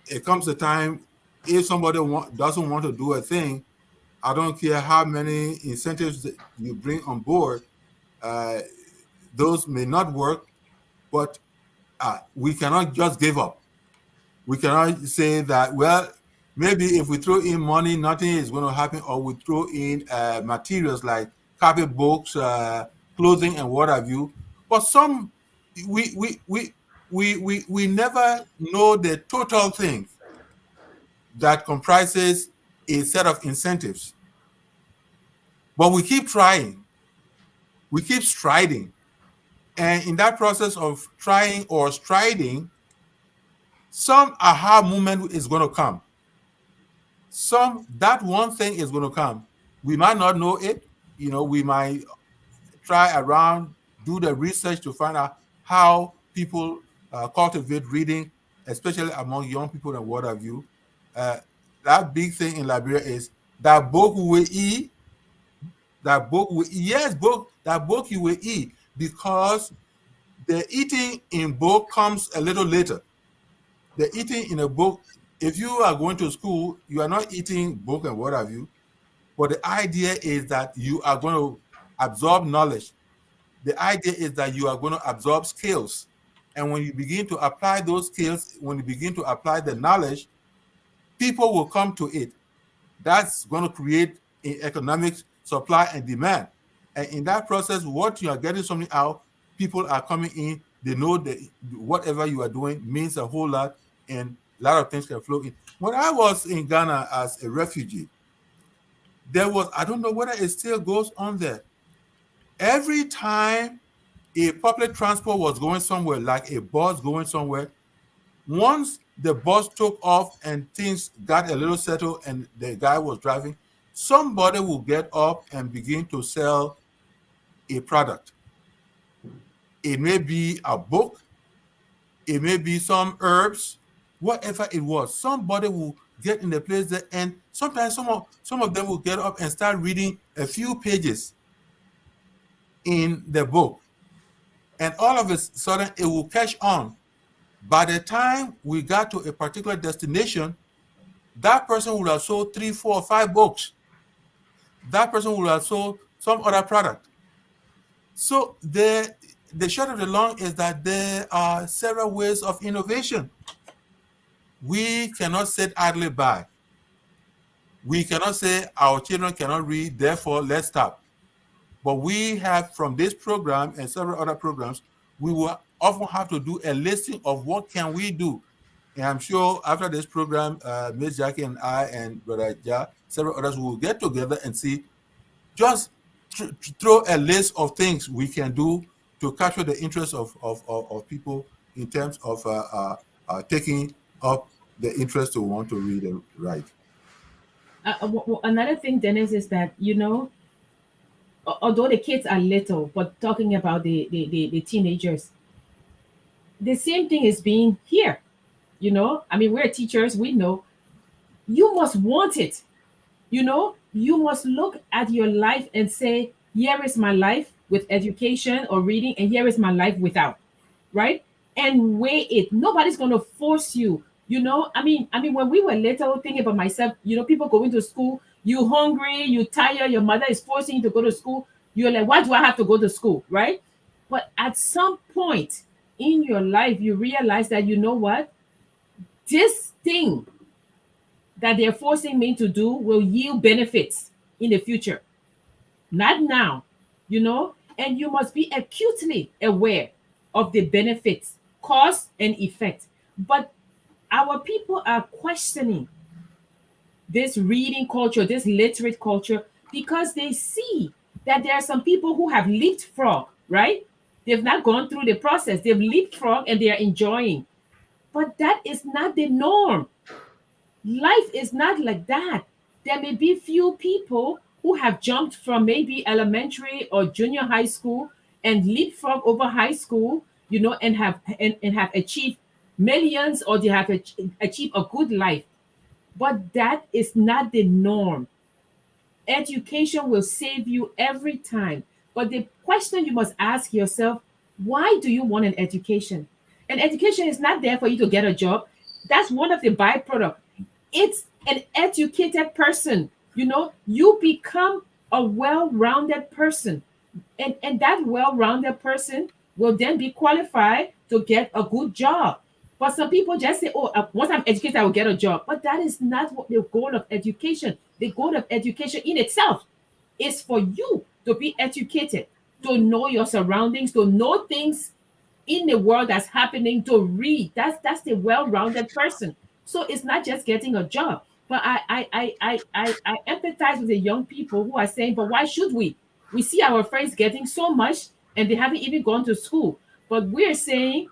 it comes a time, if somebody doesn't want to do a thing, I don't care how many incentives that you bring on board, those may not work, but we cannot just give up. We cannot say that, well, maybe if we throw in money, nothing is going to happen, or we throw in materials like copybooks, clothing, and what have you. But we never know the total thing that comprises a set of incentives. But we keep trying. We keep striding. And in that process of trying or striding, some aha moment is going to come. That one thing is going to come. We might not know it. We might try around, do the research to find out how people cultivate reading, especially among young people and what have you. that big thing in Liberia is that book we eat, that book we yes, book that book you will eat, because the eating in book comes a little later. The eating in a book, if you are going to school, you are not eating book and what have you, but the idea is that you are going to absorb knowledge. The idea is that you are going to absorb skills. And when you begin to apply those skills, when you begin to apply the knowledge, people will come to it. That's going to create an economic supply and demand. And in that process, what you are getting something out, people are coming in, they know that whatever you are doing means a whole lot, and a lot of things can flow in. When I was in Ghana as a refugee, there was, I don't know whether it still goes on there. Every time a public transport was going somewhere, like a bus going somewhere, once the bus took off and things got a little settled and the guy was driving, somebody will get up and begin to sell a product. It may be a book, it may be some herbs, whatever it was. Somebody will get in the place there, and sometimes some of them will get up and start reading a few pages in the book. And all of a sudden, it will catch on. By the time we got to a particular destination, that person would have sold 3, 4, or 5 books. That person would have sold some other product. So the short of the long is that there are several ways of innovation. We cannot sit idly by. We cannot say our children cannot read, therefore let's stop. But we have, from this program and several other programs, we will often have to do a listing of what can we do. And I'm sure after this program, Ms. Jackie and I and Brother Ja, several others will get together and see, just throw a list of things we can do to capture the interest of people in terms of taking up the interest to want to read and write. Another thing, Dennis, is that, although the kids are little, but talking about the teenagers, the same thing is being here. I mean, we're teachers, we know you must want it. You must look at your life and say, here is my life with education or reading, and here is my life without, right? And weigh it. Nobody's going to force you. I mean, when we were little, thinking about myself, people going to school, you hungry, you tired, your mother is forcing you to go to school. You're like, why do I have to go to school, right? But at some point in your life, you realize that, you know what? This thing that they're forcing me to do will yield benefits in the future, not now, and you must be acutely aware of the benefits, cause, and effect. But our people are questioning this reading culture, this literate culture, because they see that there are some people who have leapfrog, right? They've not gone through the process, they've leapfrog and they are enjoying. But that is not the norm. Life is not like that. There may be few people who have jumped from maybe elementary or junior high school and leapfrog over high school, and have achieved millions, or they have achieved a good life. But that is not the norm. Education will save you every time. But the question you must ask yourself, why do you want an education? An education is not there for you to get a job. That's one of the byproducts. It's an educated person. You become a well-rounded person. And that well-rounded person will then be qualified to get a good job. But some people just say, oh, once I'm educated, I will get a job. But that is not what the goal of education. The goal of education in itself is for you to be educated, to know your surroundings, to know things in the world that's happening, to read. That's the well-rounded person. So it's not just getting a job. But I empathize with the young people who are saying, but why should we? We see our friends getting so much and they haven't even gone to school. But we're saying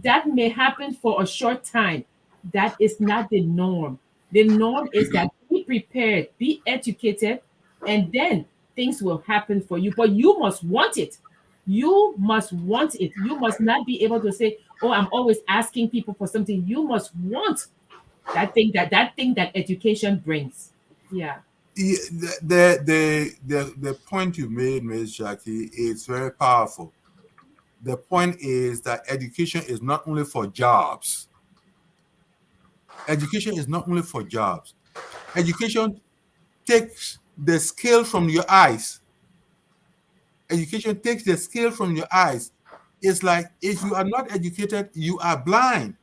that may happen for a short time. That is not the norm. The norm is that be prepared, be educated, and then things will happen for you. But you must want it. You must want it. You must not be able to say, oh, I'm always asking people for something. You must want that thing that education brings. Yeah. The point you made, Ms. Jackie, is very powerful. The point is that education is not only for jobs. Education is not only for jobs. Education takes the skill from your eyes. Education takes the skill from your eyes. It's like if you are not educated, you are blind.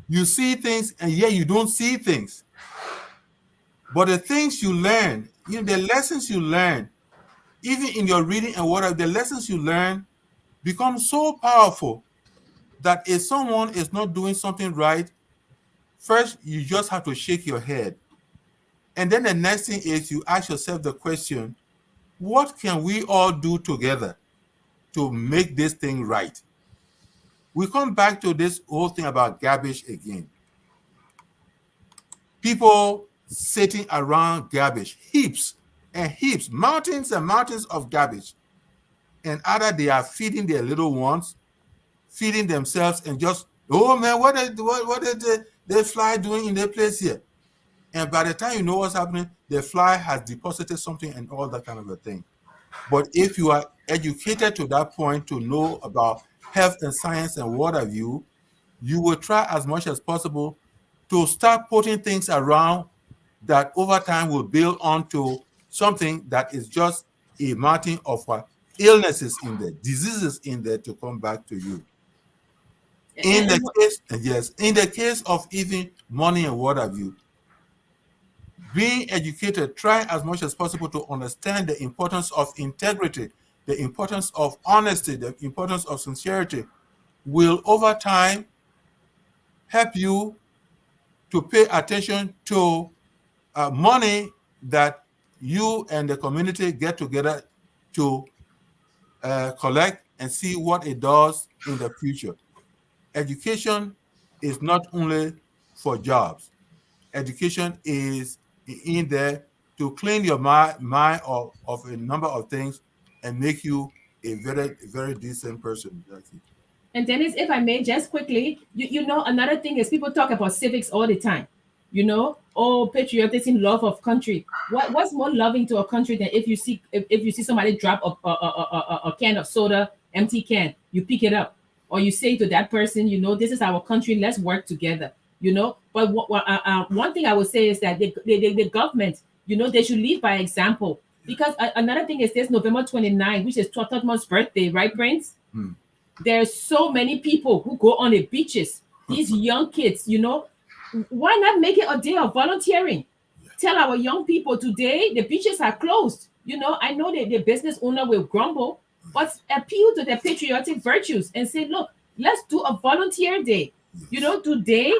You see things and yet you don't see things. But the things you learn, the lessons you learn, even in your reading and whatever, the lessons you learn become so powerful that if someone is not doing something right, first you just have to shake your head. And then the next thing is you ask yourself the question, what can we all do together to make this thing right? We come back to this whole thing about garbage again. People sitting around garbage, heaps and heaps, mountains and mountains of garbage. And either they are feeding their little ones, feeding themselves, and just, oh man, what is the fly doing in their place here? And by the time you know what's happening, the fly has deposited something and all that kind of a thing. But if you are educated to that point to know about health and science and what have you, you will try as much as possible to start putting things around that over time will build onto something that is just a mountain of illnesses in there, diseases in there to come back to you. In the case, yes, in the case of even money and what have you, being educated, try as much as possible to understand the importance of integrity, the importance of honesty, the importance of sincerity will over time help you to pay attention to money that you and the community get together to collect and see what it does in the future. Education is not only for jobs. Education is in there to clean your mind of a number of things and make you a very, very decent person. And Dennis, if I may, just quickly, another thing is people talk about civics all the time. Oh, patriotism, love of country. What's more loving to a country than if you see somebody drop a can of soda, empty can, you pick it up, or you say to that person, this is our country, let's work together. But one thing I would say is that the government, they should lead by example. Because another thing is this November 29, which is Tottenham's birthday, right, Prince? There's so many people who go on the beaches, these young kids, why not make it a day of volunteering? Tell our young people today the beaches are closed. I know that the business owner will grumble, but appeal to their patriotic virtues and say, look, let's do a volunteer day. Today,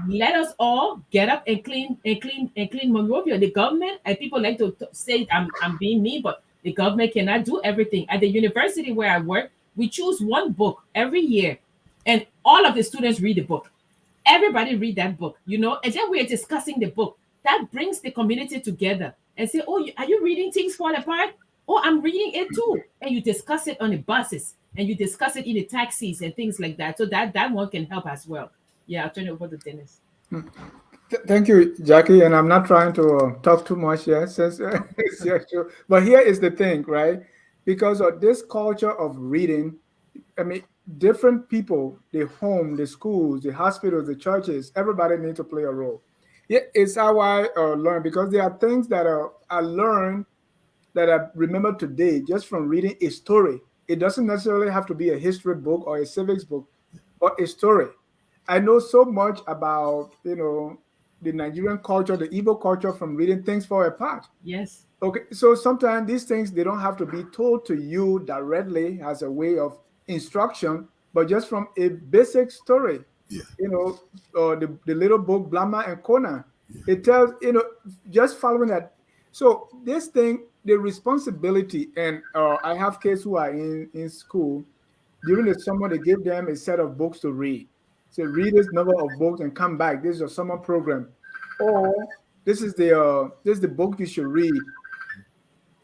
let us all get up and clean Monrovia. The government, and people like to say I'm being mean, but the government cannot do everything. At the university where I work, we choose one book every year, and all of the students read the book. Everybody read that book, and then we're discussing the book. That brings the community together and say, oh, are you reading Things Fall Apart? Oh, I'm reading it too. And you discuss it on the buses and you discuss it in the taxis and things like that. So that one can help as well. Yeah, I'll turn it over to Dennis. Thank you, Jackie. And I'm not trying to talk too much here, since but here is the thing, right? Because of this culture of reading, I mean, different people, the home, the schools, the hospitals, the churches, everybody needs to play a role. Yeah, it's how I learn, because there are things that I learned that I remember today just from reading a story. It doesn't necessarily have to be a history book or a civics book, but a story. I know so much about, the Nigerian culture, the Igbo culture, from reading Things Fall Apart. Yes. Okay, so sometimes these things, they don't have to be told to you directly as a way of instruction, but just from a basic story. Yeah. The little book Blama and Kona. Yeah. It tells, just following that. So this thing, the responsibility, and I have kids who are in school. During the summer, they give them a set of books to read. So read this number of books and come back. This is your summer program, or this is the book you should read.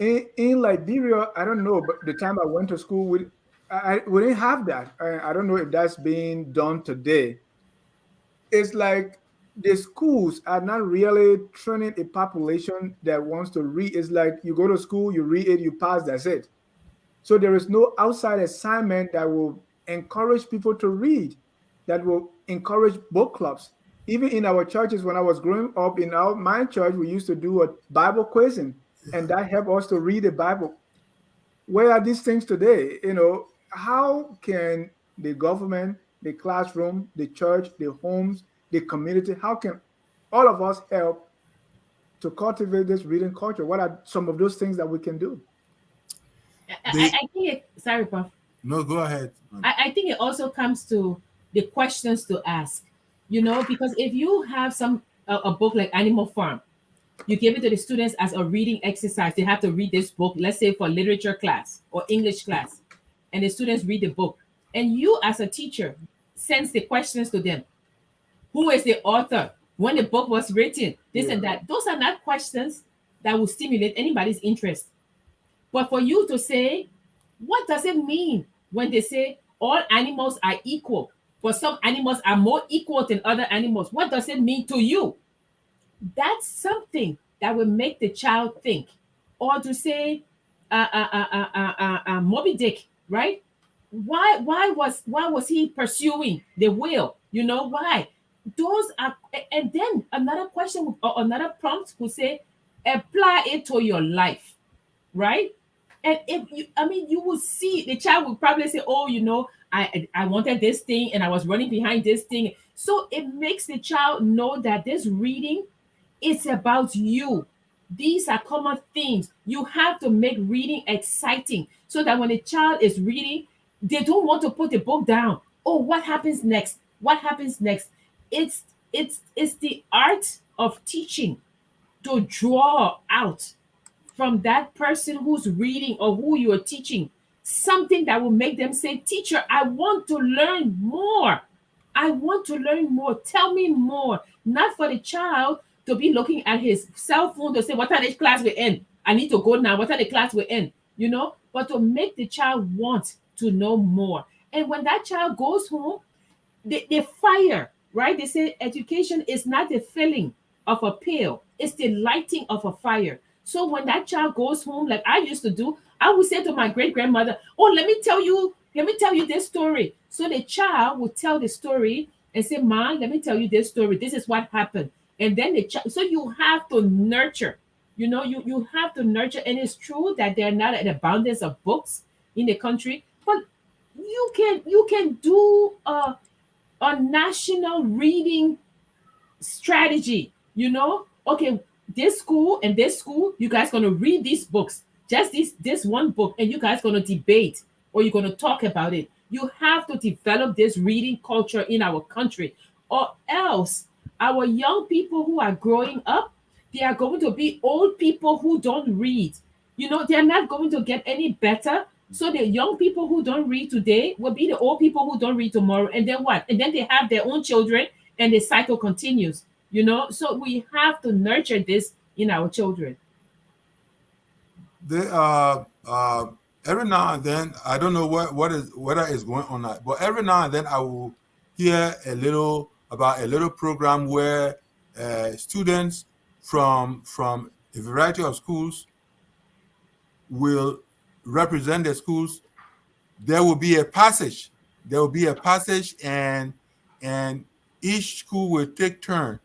In Liberia, I don't know, but the time I went to school, we didn't have that. I don't know if that's being done today. It's like the schools are not really training a population that wants to read. It's like you go to school, you read it, you pass, that's it. So there is no outside assignment that will encourage people to read, that will encourage book clubs. Even in our churches, when I was growing up in my church, we used to do a Bible quizzing, and that helped us to read the Bible. Where are these things today? How can the government, the classroom, the church, the homes, the community, how can all of us help to cultivate this reading culture? What are some of those things that we can do? The I think sorry, Prof. no, go ahead. I think it also comes to the questions to ask, because if you have a book like Animal Farm, you give it to the students as a reading exercise. They have to read this book, let's say for literature class or English class, and the students read the book. And you, as a teacher, sends the questions to them. Who is the author? When the book was written? This and that. Those are not questions that will stimulate anybody's interest. But for you to say, what does it mean when they say all animals are equal, but some animals are more equal than other animals? What does it mean to you? That's something that will make the child think. Or to say, Moby Dick, right? Why was he pursuing the whale? Why? Those are, and then another question or another prompt would say, apply it to your life, right? And if you, I mean, you will see the child will probably say, "Oh, I wanted this thing, and I was running behind this thing." So it makes the child know that this reading is about you. These are common themes. You have to make reading exciting so that when a child is reading, they don't want to put the book down. Oh, what happens next? What happens next? It's the art of teaching to draw out from that person who's reading or who you are teaching something that will make them say, teacher, I want to learn more. I want to learn more. Tell me more. Not for the child to be looking at his cell phone to say, what are the class we in? I need to go now. What are the class we in? But to make the child want to know more. And when that child goes home, they fire, right? They say education is not the filling of a pail, it's the lighting of a fire. So when that child goes home, like I used to do, I would say to my great grandmother, "Oh, let me tell you this story." So the child would tell the story and say, "Mom, let me tell you this story. This is what happened." And then the child, so you have to nurture, you have to nurture. And it's true that they're not an abundance of books in the country, but you can do a national reading strategy. Okay, this school and this school, you guys gonna read these books, just this one book, and you guys gonna debate or you're gonna talk about it. You have to develop this reading culture in our country, or else our young people who are growing up, they are going to be old people who don't read. They're not going to get any better. So the young people who don't read today will be the old people who don't read tomorrow. And then what? And then they have their own children and the cycle continues. So we have to nurture this in our children. They every now and then, I don't know whether is going on, but every now and then I will hear about a little program where students from a variety of schools will represent the schools. There will be a passage. There will be a passage, and each school will take turn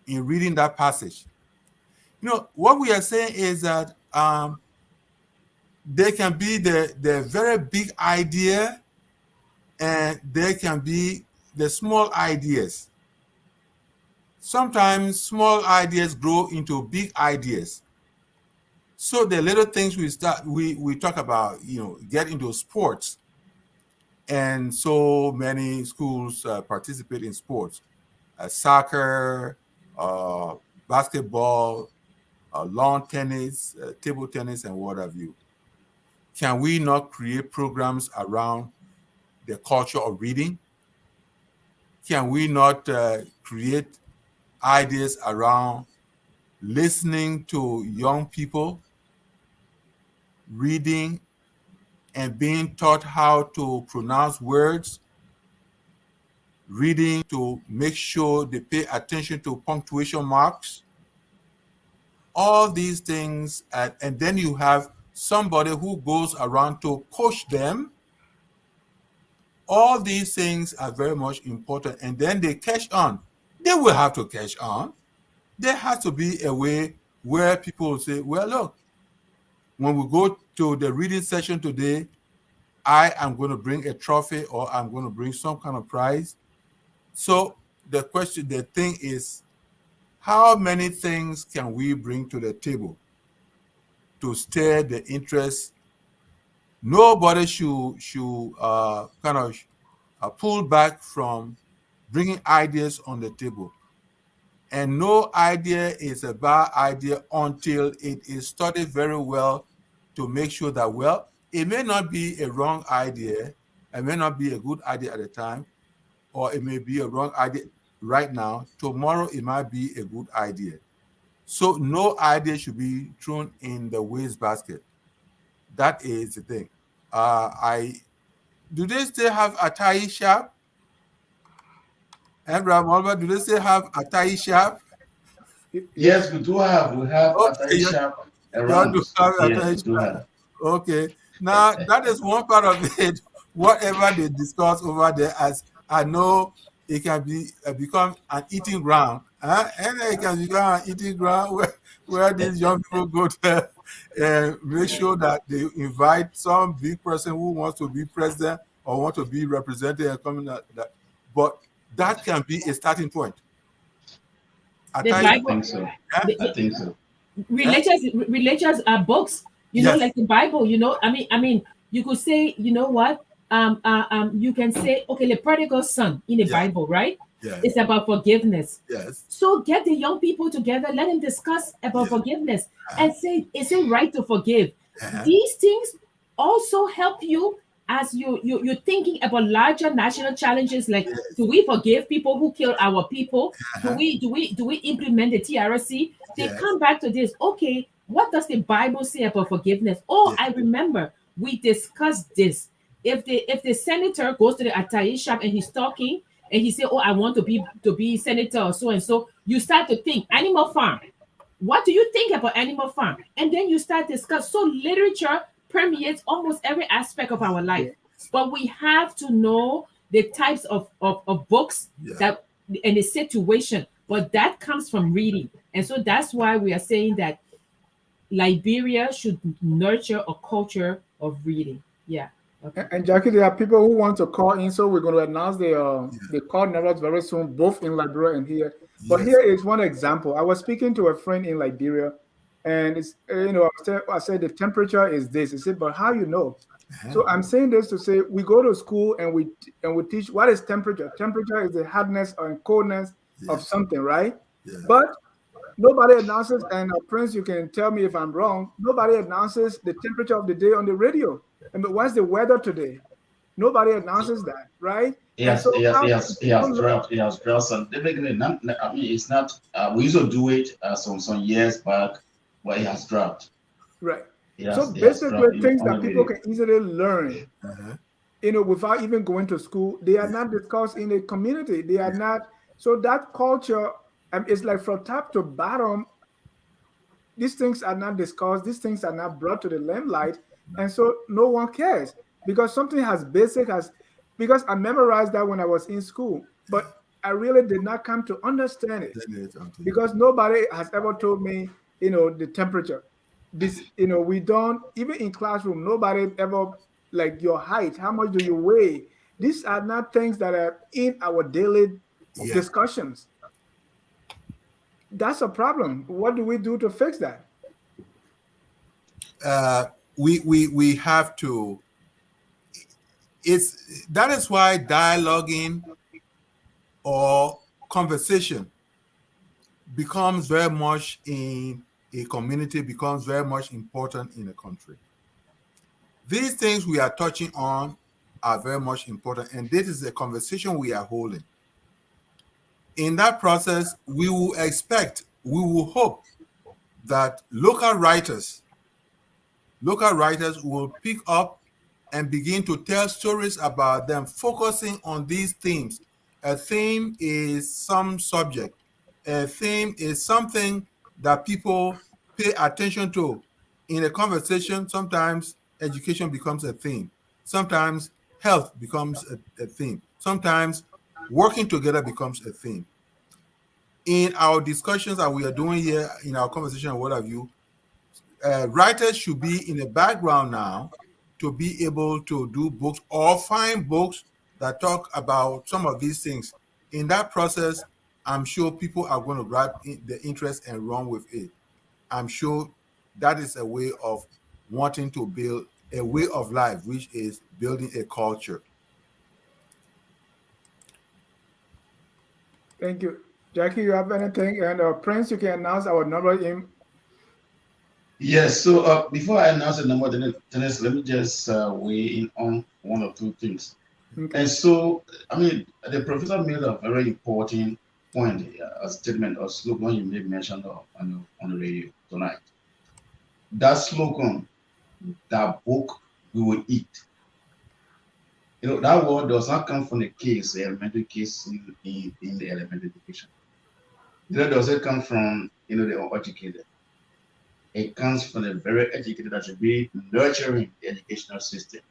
in reading that passage. What we are saying is that there can be the very big idea, and there can be the small ideas. Sometimes small ideas grow into big ideas. So the little things we talk about, get into sports, and so many schools participate in sports, soccer, basketball, lawn tennis, table tennis, and what have you. Can we not create programs around the culture of reading? Can we not create ideas around listening to young people, reading, and being taught how to pronounce words, reading to make sure they pay attention to punctuation marks. All these things, and then you have somebody who goes around to coach them. All these things are very much important, and then they catch on. They will have to catch on. There has to be a way where people will say, well, look, when we go to the reading session today, I am going to bring a trophy or I'm going to bring some kind of prize. So the thing is, how many things can we bring to the table to stir the interest? Nobody should kind of pull back from bringing ideas on the table. And no idea is a bad idea until it is studied very well to make sure that, well, it may not be a wrong idea, it may not be a good idea at the time, or it may be a wrong idea right now. Tomorrow it might be a good idea. So no idea should be thrown in the waste basket. That is the thing. Do they still have a tie shop? Abraham, do they still have a tie shop? Yes, we do have. We have a Okay, tie shop you around. do have a Yes, tie we do shop. have. Okay. Now that is one part of it. Whatever they discuss over there, as I know, it can be become an eating ground. And it can become an eating ground where these young people go to make sure that they invite some big person who wants to be president or want to be represented and coming out that. But that can be a starting point. The I Bible, think so. I think so. religious books, Yes. like the Bible, I mean, you could say, what, you can say, okay, the prodigal son in the Yeah. Bible, right? Yes. It's about forgiveness. Yes. So get the young people together, let them discuss about Yeah. forgiveness and say, is it right to forgive? Uh-huh. These things also help you as you're thinking about larger national challenges like, Yes. do we forgive people who kill our people? Uh-huh. Do we implement the TRC? They Yes. come back to this. Okay, what does the Bible say about forgiveness? Oh, Yes. I remember we discussed this. If the senator goes to the Atai shop and he's talking and he say, "Oh, I want to be senator or so and so," you start to think Animal Farm. What do you think about Animal Farm? And then you start discuss. So literature permeates almost every aspect of our life. But we have to know the types of books Yeah. that and the situation. But that comes from reading. And so that's why we are saying that Liberia should nurture a culture of reading. Yeah. Okay. And Jackie, there are people who want to call in, so we're going to announce the call numbers very soon, both in Liberia and here. But Yes. here is one example. I was speaking to a friend in Liberia, and it's I said the temperature is this. He said, but how you know? So I'm saying this to say we go to school and we teach what is temperature. Temperature is the hardness and coldness of Yes. something, right? Yes. But nobody announces, and Prince, you can tell me if I'm wrong. Nobody announces the temperature of the day on the radio. And what's the weather today? Nobody announces that, right? Yes, And so yes, how yes, people yes, know? draft, yes, draft. And typically, I mean, it's not. We used to do it some years back, but it has dropped. Right. It So has dropped basically, things on that the people video. can easily learn, Uh-huh. without even going to school, they are not discussed in the community. They are not. So that culture is like from top to bottom. These things are not discussed. These things are not brought to the limelight, and so no one cares because something as basic as because I memorized that when I was in school, but I really did not come to understand it because nobody has ever told me, the temperature. This, we don't even in classroom. Nobody ever like your height. How much do you weigh? These are not things that are in our daily Yeah. discussions. That's a problem. What do we do to fix that? We have to. That is why dialoguing or conversation becomes very much in a community, becomes very much important in a country. These things we are touching on are very much important, and this is a conversation we are holding. In that process, we will hope that local writers will pick up and begin to tell stories about them, focusing on these themes A theme is some subject. A theme is something that people pay attention to. In a conversation, sometimes education becomes a theme. Sometimes health becomes a theme. Sometimes working together becomes a theme. In our discussions that we are doing here, in our conversation, what have you, writers should be in the background now to be able to do books or find books that talk about some of these things. In that process, I'm sure people are going to grab the interest and run with it. I'm sure that is a way of wanting to build a way of life, which is building a culture. Thank you. Jackie, you have anything? And Prince, you can announce our number in. Yes, so before I announce the number, Dennis, let me just weigh in on one or two things. Okay. And so, I mean, the professor made a very important point, a statement or slogan you made mention of on the radio tonight. That slogan, that book we will eat. You know, that word does not come from the case, the elementary case in the elementary education. You know, does it come from, the uneducated? It comes from the very educated that should be nurturing the educational system.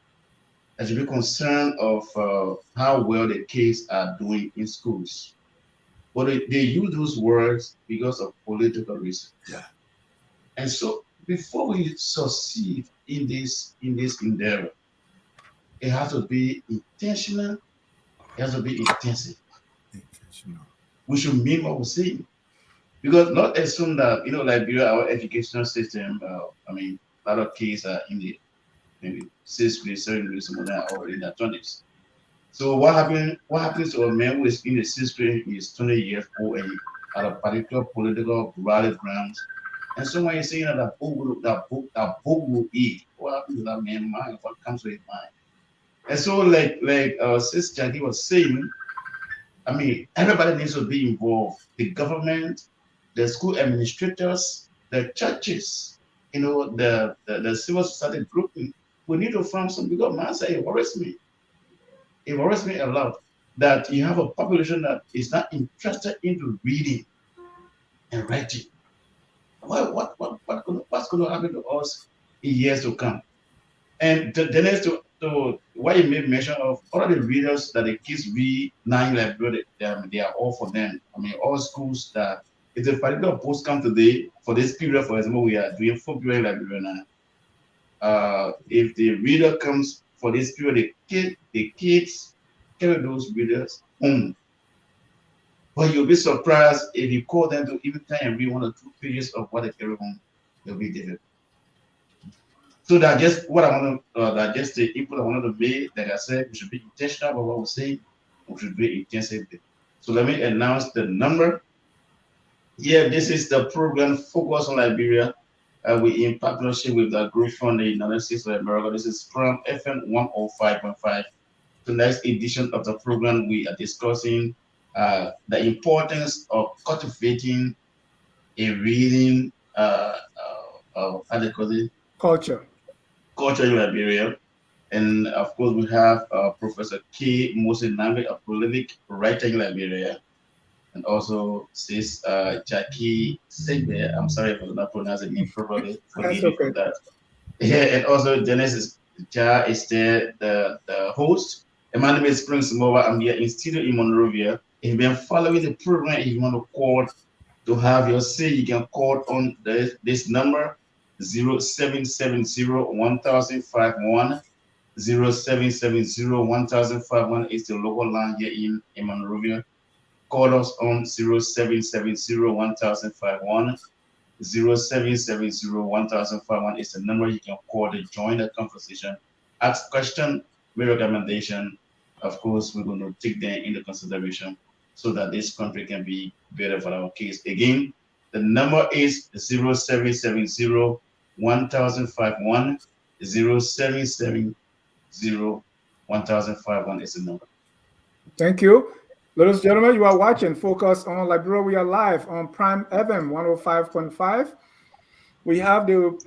That should be concerned of how well the kids are doing in schools. But they use those words because of political reasons. Yeah. And so before we succeed in this endeavor, it has to be intentional, it has to be intensive. We should mean what we're saying. Because not assume that, Liberia, our educational system, I mean, a lot of kids are in the maybe sixth grade, seventh grade, some of them are already in their 20s. So what happens to a man who is in the sixth grade, he is 20 years old and at a particular political rally grounds, and someone is saying that that book will eat. What happens to that man's mind? What comes to his mind? And so like Sister Jackie was saying, I mean, everybody needs to be involved. The government, the school administrators, the churches, the civil society group. We need to find some because man say it worries me. It worries me a lot that you have a population that is not interested into reading and writing. What's going to happen to us in years to come? And the next to what you made mention of all of the readers that the kids read now in Liberia, they are all for them. I mean, all schools that if a particular post come today for this period, for example, we are doing 4 period in Liberia now. If the reader comes for this period, the kids carry those readers home. But you'll be surprised if you call them to even try and read 1 or 2 pages of what they carry home. It'll be difficult. So that just what I want to, that just the input I wanted to make. Like I said, we should be intentional about what we're saying. We should be intensive. So let me announce the number. Yeah, this is the program Focus on Liberia. We in partnership with the group from the United States of America. This is from FM 105.5. The next edition of the program, we are discussing the importance of cultivating a reading, how do you call it? Culture in Liberia. And of course, we have Professor K. Moses Nagbe, a prolific writer in Liberia. And also sis Jackie Sayegh. I'm sorry if I'm not pronouncing it properly. Forgive me for that. Yeah, and also Genesis Ja is there, the host. And my name is Prince Mova. I'm here in studio in Monrovia. If you've been following the program, if you want to call to have your say, you can call on this number 0770-1051. 0770-1051 is the local line here in Monrovia. Call us on 0770-1051. 0770-1051 is the number you can call to join the conversation. Ask question, make recommendation. Of course, we're going to take them into consideration so that this country can be better for our kids. Again, the number is 0770-1051. 0770-1051 is the number. Thank you. Ladies and gentlemen, you are watching Focus on Liberia. We are live on Prime FM 105.5. We have the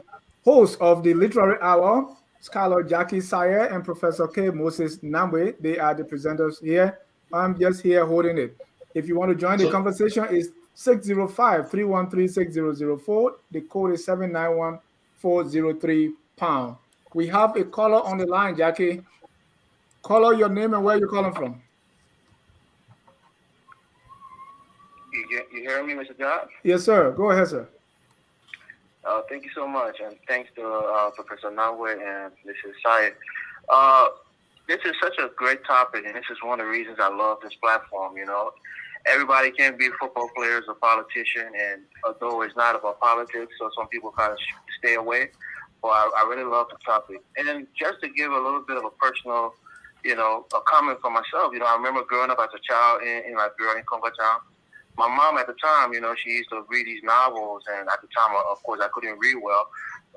host of the Literary Hour, Scholar Jackie Sayegh and Professor K. Moses Nagbe. They are the presenters here I'm just here holding it. If you want to join the So, conversation, it's 605-313-6004. The code is 791-403 #. We have a caller on the line, Jackie. Caller, your name and where you're calling from. You hear me, Mr. Job? Yes, sir. Go ahead, sir. Thank you so much, and thanks to Professor Nagbe and Mrs. Sayegh. Uh, this is such a great topic, and this is one of the reasons I love this platform. You know, everybody can be football players or politician, and although it's not about politics, so some people kind of stay away. But I really love the topic, and just to give a little bit of a personal, a comment for myself. I remember growing up as a child in Liberia, in Congo Town. My mom at the time, she used to read these novels, and at the time, of course, I couldn't read well,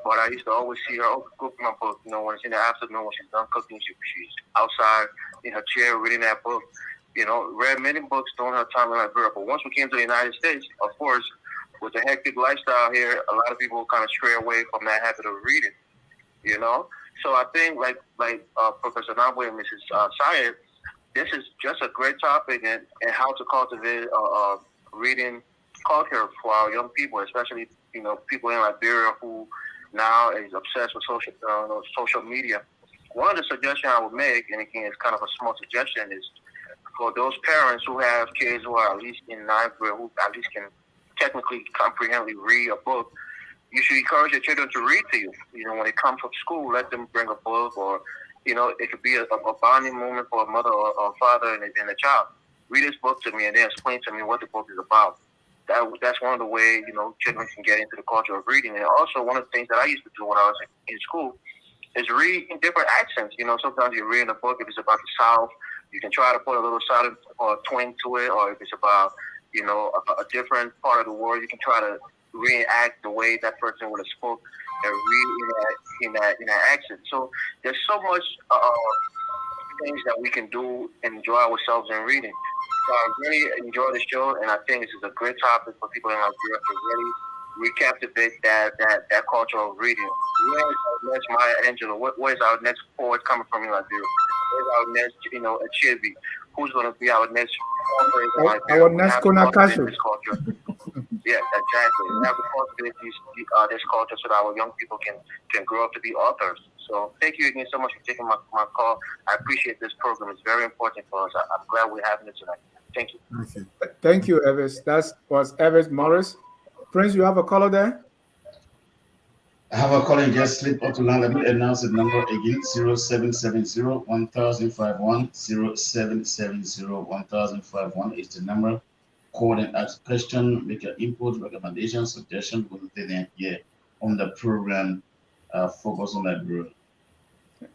but I used to always see her cooking my book. When it's in the afternoon, when she's done cooking, she's outside in her chair reading that book. Read many books during her time in Liberia. But once we came to the United States, of course, with the hectic lifestyle here, a lot of people kind of stray away from that habit of reading. So I think, like Professor Nagbe and Mrs. Sayegh, this is just a great topic and how to cultivate reading culture for our young people, especially people in Liberia who now is obsessed with social media. One of the suggestions I would make, and again, it's kind of a small suggestion, is for those parents who have kids who are at least in ninth grade, who at least can technically comprehensively read a book. You should encourage your children to read to you. When they come from school, let them bring a book, or it could be a bonding moment for a mother or father and a child. Read this book to me and then explain to me what the book is about. That's one of the ways, children can get into the culture of reading. And also, one of the things that I used to do when I was in school is read in different accents. Sometimes you're reading a book, if it's about the South, you can try to put a little Southern or twang to it, or if it's about, a different part of the world, you can try to reenact the way that person would have spoke and read in that accent. So there's so much things that we can do and enjoy ourselves in reading. So I really enjoy the show, and I think this is a great topic for people in Nigeria to really recaptivate that culture of reading. Where's our next Maya Angelou? Where's our next poet coming from in Nigeria? Where's our next, Achebe? Who's going to be our next our next Konakasu? Yeah, exactly. We have to cultivate this culture so that our young people can grow up to be authors. So thank you again so much for taking my call. I appreciate this program. It's very important for us. I'm glad we're having it tonight. Thank you. Thank you, Evis. That was Evis Morris. Prince, you have a caller there? I have a caller just slip up to line. Let me announce the number again: 0770-1051, 0770-1051 is the number. Call and ask question, make your input, recommendation, suggestion, within here on the program. Focus on that, bro.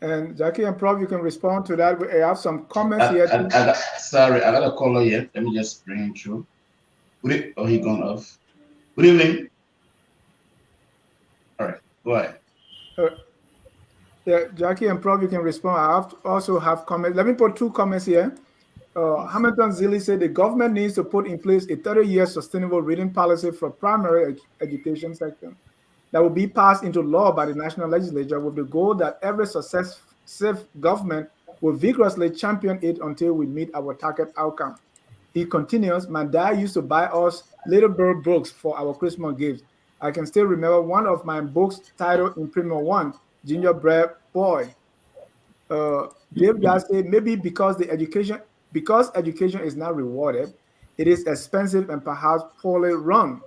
And Jackie and Prof, you can respond to that. We have some comments here. I got a caller here. Let me just bring him through. Oh, he gone off. Good evening. All right, go ahead. Yeah, Jackie and Prof, you can respond. I also have comments. Let me put two comments here. Hamilton Zilli said the government needs to put in place a 30-year sustainable reading policy for primary education sector that will be passed into law by the national legislature with the goal that every successive government will vigorously champion it until we meet our target outcome. He continues, my dad used to buy us Little Bird books for our Christmas gifts. I can still remember one of my books titled in Premium 1, Gingerbread Boy. Dave just said maybe because education is not rewarded, it is expensive and perhaps poorly run.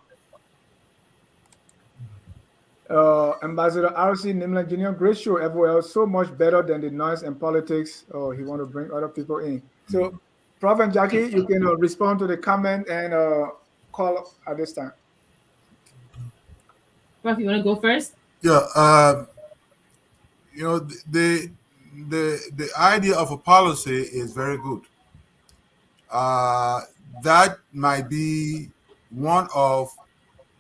Ambassador RC Nimlan Jr., great show everywhere, so much better than the noise and politics. Oh, he want to bring other people in. So, Prof and Jackie, you can respond to the comment and call at this time. Prof, you want to go first? Yeah. The idea of a policy is very good. That might be one of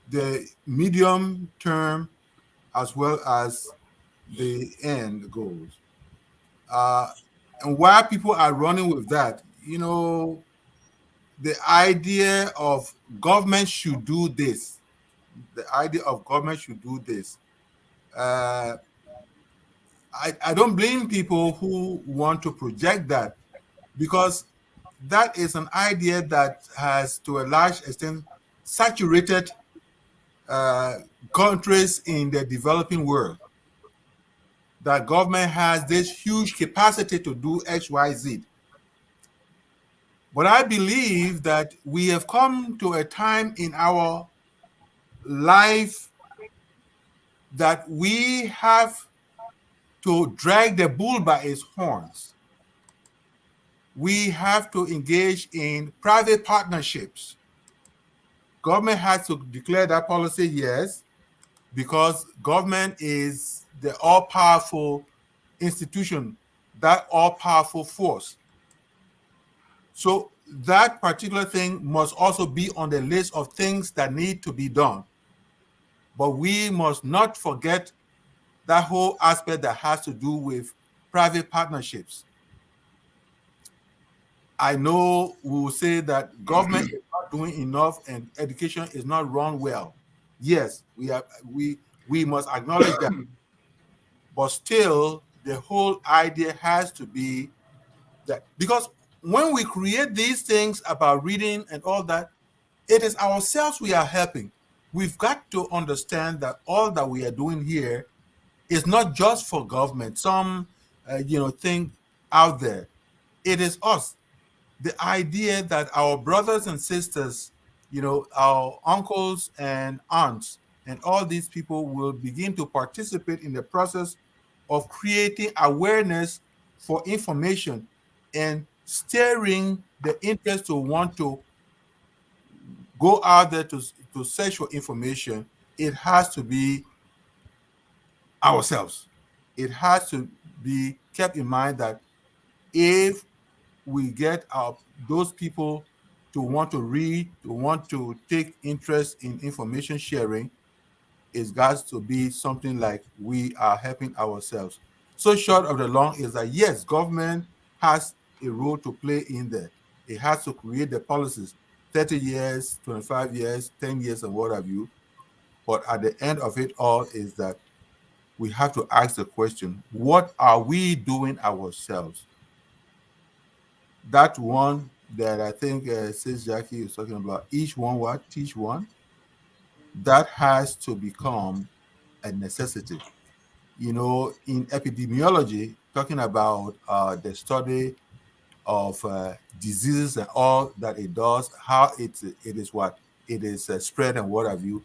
the medium term as well as the end goals. And while people are running with that, the idea of government should do this, I don't blame people who want to project that, because that is an idea that has, to a large extent, saturated countries in the developing world. That government has this huge capacity to do X, Y, Z. But I believe that we have come to a time in our life that we have to drag the bull by its horns. We have to engage in private partnerships. Government has to declare that policy, yes, because government is the all-powerful institution, that all-powerful force. So that particular thing must also be on the list of things that need to be done. But we must not forget that whole aspect that has to do with private partnerships. I know we will say that government is not doing enough and education is not run well. Yes, we must acknowledge that. But still, the whole idea has to be that, because when we create these things about reading and all that, it is ourselves we are helping. We've got to understand that all that we are doing here is not just for government, some thing out there. It is us. The idea that our brothers and sisters, our uncles and aunts, and all these people will begin to participate in the process of creating awareness for information and steering the interest to want to go out there to search for information. It has to be ourselves. It has to be kept in mind that if we get those people to want to read, to want to take interest in information sharing, it's got to be something like we are helping ourselves. So short of the long is that, yes, government has a role to play in there. It has to create the policies, 30 years, 25 years, 10 years, and what have you. But at the end of it all is that we have to ask the question, what are we doing ourselves? That one that I think says Jackie is talking about, each one what, teach one, that has to become a necessity. In epidemiology, talking about the study of diseases and all that it does, how it is what it is spread and what have you,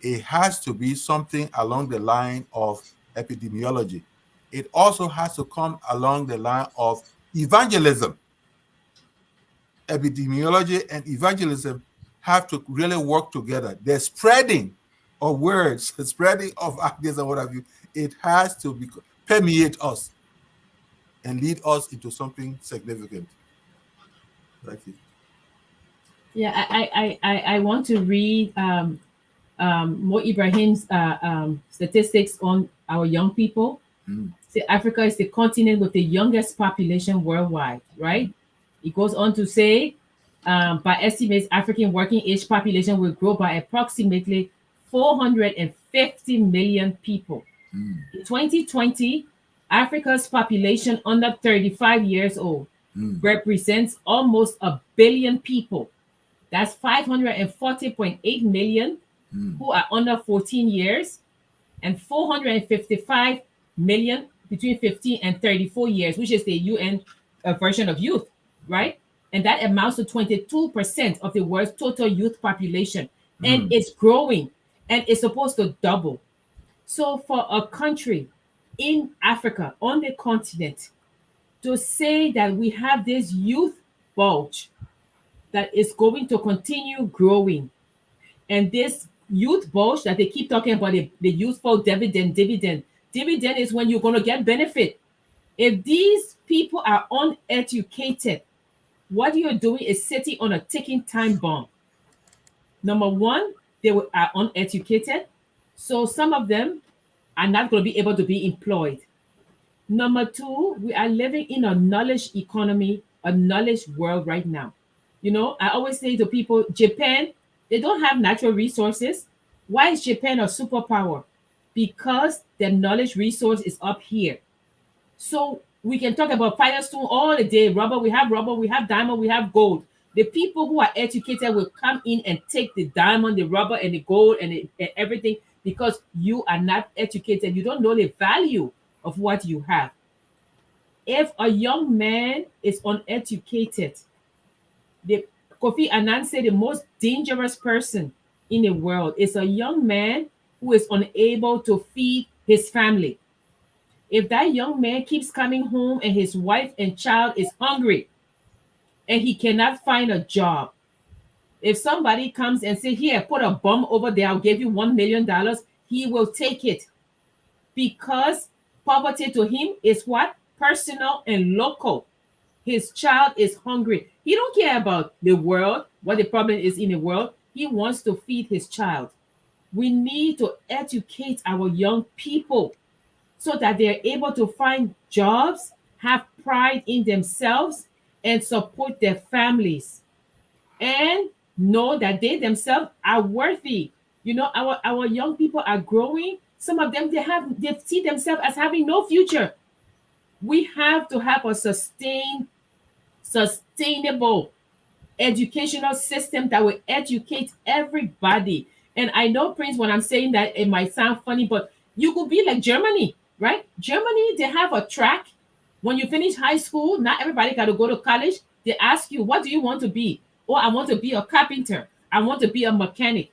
it has to be something along the line of epidemiology. It also has to come along the line of evangelism. Epidemiology and evangelism have to really work together. The spreading of words, the spreading of ideas and what have you, it has to permeate us and lead us into something significant. Thank you. Yeah, I want to read Mo Ibrahim's statistics on our young people. See, Africa is the continent with the youngest population worldwide, right? It goes on to say, by estimates, African working age population will grow by approximately 450 million people. In 2020, Africa's population under 35 years old represents almost a billion people. That's 540.8 million who are under 14 years and 455 million between 15 and 34 years, which is the UN version of youth, right? And that amounts to 22% of the world's total youth population. And it's growing and it's supposed to double. So for a country in Africa, on the continent, to say that we have this youth bulge that is going to continue growing, and this youth bulge that they keep talking about, the youthful dividend is when you're going to get benefit. If these people are uneducated, what you're doing is sitting on a ticking time bomb. Number one, they are uneducated, so some of them are not going to be able to be employed. Number two, we are living in a knowledge economy, a knowledge world right now. I always say to people, Japan, they don't have natural resources. Why is Japan a superpower? Because the knowledge resource is up here. So We can talk about Firestone all the day. Rubber, we have diamond, we have gold. The people who are educated will come in and take the diamond, the rubber, and the gold and everything because you are not educated. You don't know the value of what you have. If a young man is uneducated, the Kofi Annan said the most dangerous person in the world is a young man who is unable to feed his family. If that young man keeps coming home and his wife and child is hungry and he cannot find a job, if somebody comes and say, here, put a bomb over there, I'll give you $1 million, he will take it because poverty to him is what? Personal and local. His child is hungry. He don't care about the world, what the problem is in the world. He wants to feed his child. We need to educate our young people so that they're able to find jobs, have pride in themselves, and support their families, and know that they themselves are worthy. You know, our young people are growing. Some of them they see themselves as having no future. We have to have a sustainable educational system that will educate everybody. And I know, Prince, when I'm saying that, it might sound funny, but you could be like Germany, right? Germany, they have a track. When you finish high school, not everybody got to go to college. They ask you, what do you want to be? Oh, I want to be a carpenter. I want to be a mechanic.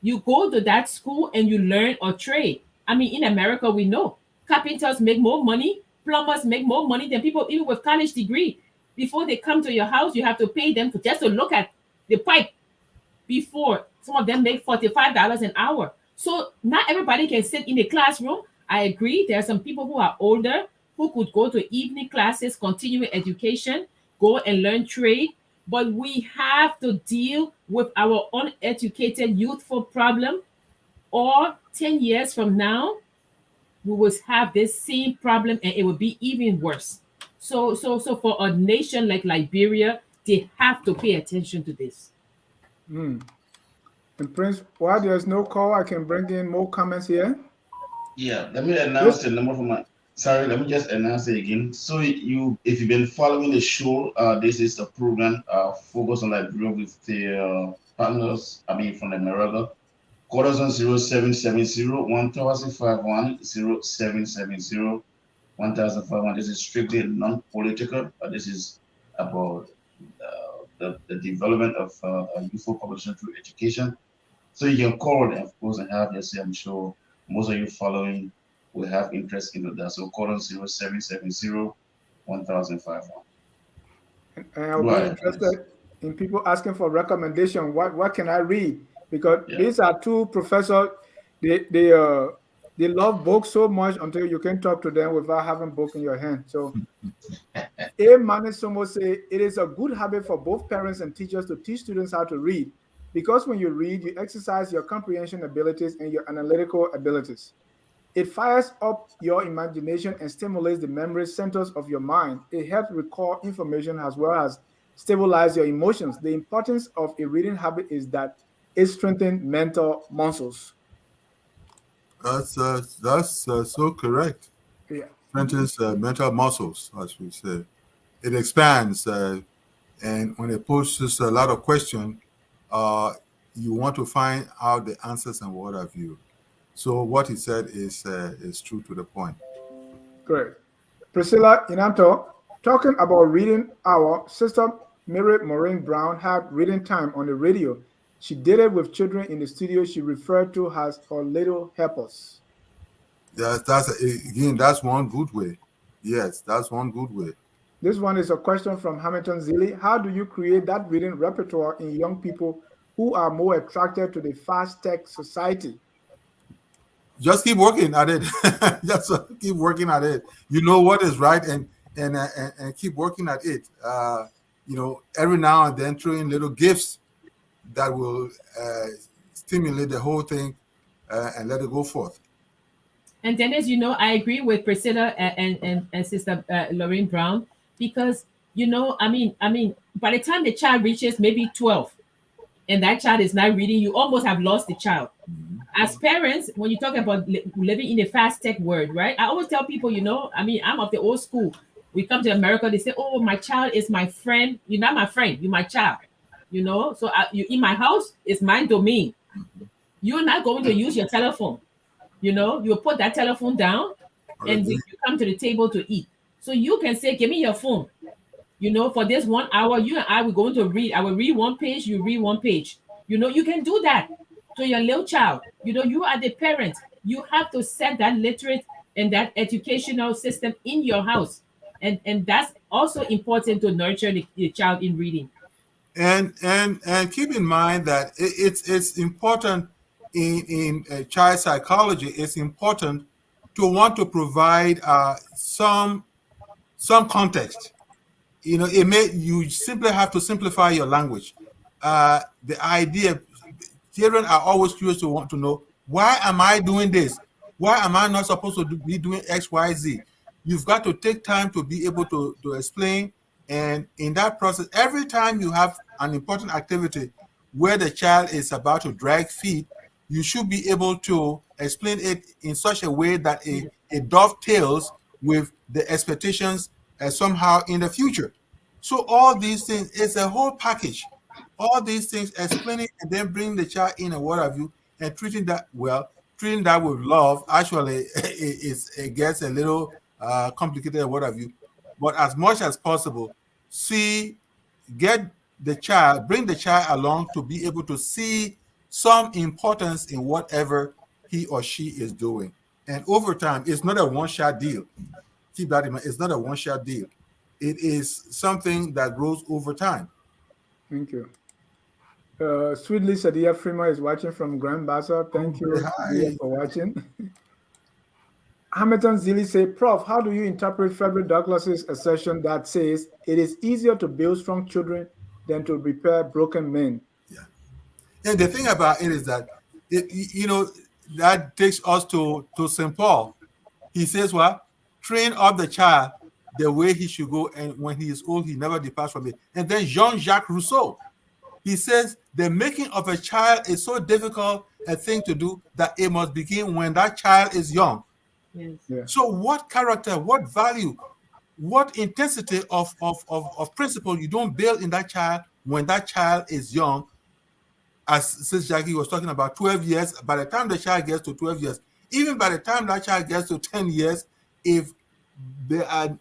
You go to that school and you learn a trade. I mean, in America, we know carpenters make more money, plumbers make more money than people even with college degree. Before they come to your house, you have to pay them for just to look at the pipe. Before, some of them make $45 an hour. So not everybody can sit in a classroom. I agree. There are some people who are older who could go to evening classes, continuing education, go and learn trade. But we have to deal with our uneducated youthful problem, or 10 years from now, we will have this same problem and it will be even worse. So for a nation like Liberia, they have to pay attention to this. And Prince, while there's no call, I can bring in more comments here. Yeah, let me announce the number for my. Sorry, let me just announce it again. So if you've been following the show, this is the program focus on Liberia with the partners. I mean, from America. Call us on 0770-1051-0770-1051. This is strictly non-political. This is about the development of a youthful population through education. So you can call them, of course, and have your say. I'm sure most of you following will have interest in that. So call on 0770-1051. And I'll be interested in people asking for recommendation. What can I read? Because these are two professors. They love books so much until you can talk to them without having book in your hand. So A. Manisomo say it is a good habit for both parents and teachers to teach students how to read, because when you read, you exercise your comprehension abilities and your analytical abilities. It fires up your imagination and stimulates the memory centers of your mind. It helps recall information as well as stabilize your emotions. The importance of a reading habit is that it strengthens mental muscles. That's so correct. Yeah. Strengthens mental muscles, as we say. It expands, and when it poses a lot of questions, you want to find out the answers and what have you. So what he said is true to the point. Great. Priscilla Inanto, talking about reading, our sister Mary Maureen Brown had reading time on the radio. She did it with children in the studio she referred to as her little helpers. Yes, that's one good way. Yes, that's one good way. This one is a question from Hamilton Zilli. How do you create that reading repertoire in young people who are more attracted to the fast tech society? Just keep working at it. Just keep working at it. You know what is right, and keep working at it. Every now and then throw in little gifts that will stimulate the whole thing and let it go forth. And Dennis, I agree with Priscilla and Sister Lorraine Brown, because I mean, by the time the child reaches maybe 12, and that child is not reading, you almost have lost the child. As parents, when you talk about living in a fast tech world, right? I always tell people, I'm of the old school. We come to America, they say, oh, my child is my friend. You're not my friend, you're my child. You know, so you in my house, it's my domain. You're not going to use your telephone. You know, you put that telephone down and you come to the table to eat. So you can say, give me your phone. You know, for this 1 hour, you and I were going to read. I will read one page, you read one page. You know, you can do that to your little child. You know, you are the parent. You have to set that literate and that educational system in your house. And that's also important to nurture the child in reading. And keep in mind that it's important in child psychology. It's important to want to provide some context. You know, you simply have to simplify your language. The idea, children are always curious to want to know, why am I doing this? Why am I not supposed to be doing X, Y, Z? You've got to take time to be able to explain. And in that process, every time you have an important activity where the child is about to drag feet, you should be able to explain it in such a way that it dovetails with the expectations somehow in the future. So all these things, it's a whole package. All these things, explaining and then bringing the child in and what have you, and treating that treating that with love. Actually, it gets a little complicated and what have you. But as much as possible, bring the child along to be able to see some importance in whatever he or she is doing. And over time, it's not a one-shot deal. Keep that in mind. It's not a one-shot deal. It is something that grows over time. Thank you. Sweetly Sadia Frima is watching from Grand Bazaar. Thank you Sadia, for watching. Hamilton Zilli say, Prof, how do you interpret Frederick Douglass's assertion that says it is easier to build strong children than to repair broken men? Yeah. And the thing about it is that, that takes us to St. Paul. He says, what? Train up the child the way he should go, and when he is old, he never departs from it. And then Jean-Jacques Rousseau, he says, the making of a child is so difficult a thing to do that it must begin when that child is young. Yes. Yeah. So what character, what value, what intensity of principle you don't build in that child when that child is young, as Sis Jackie was talking about, 12 years, by the time the child gets to 12 years, even by the time that child gets to 10 years, if there are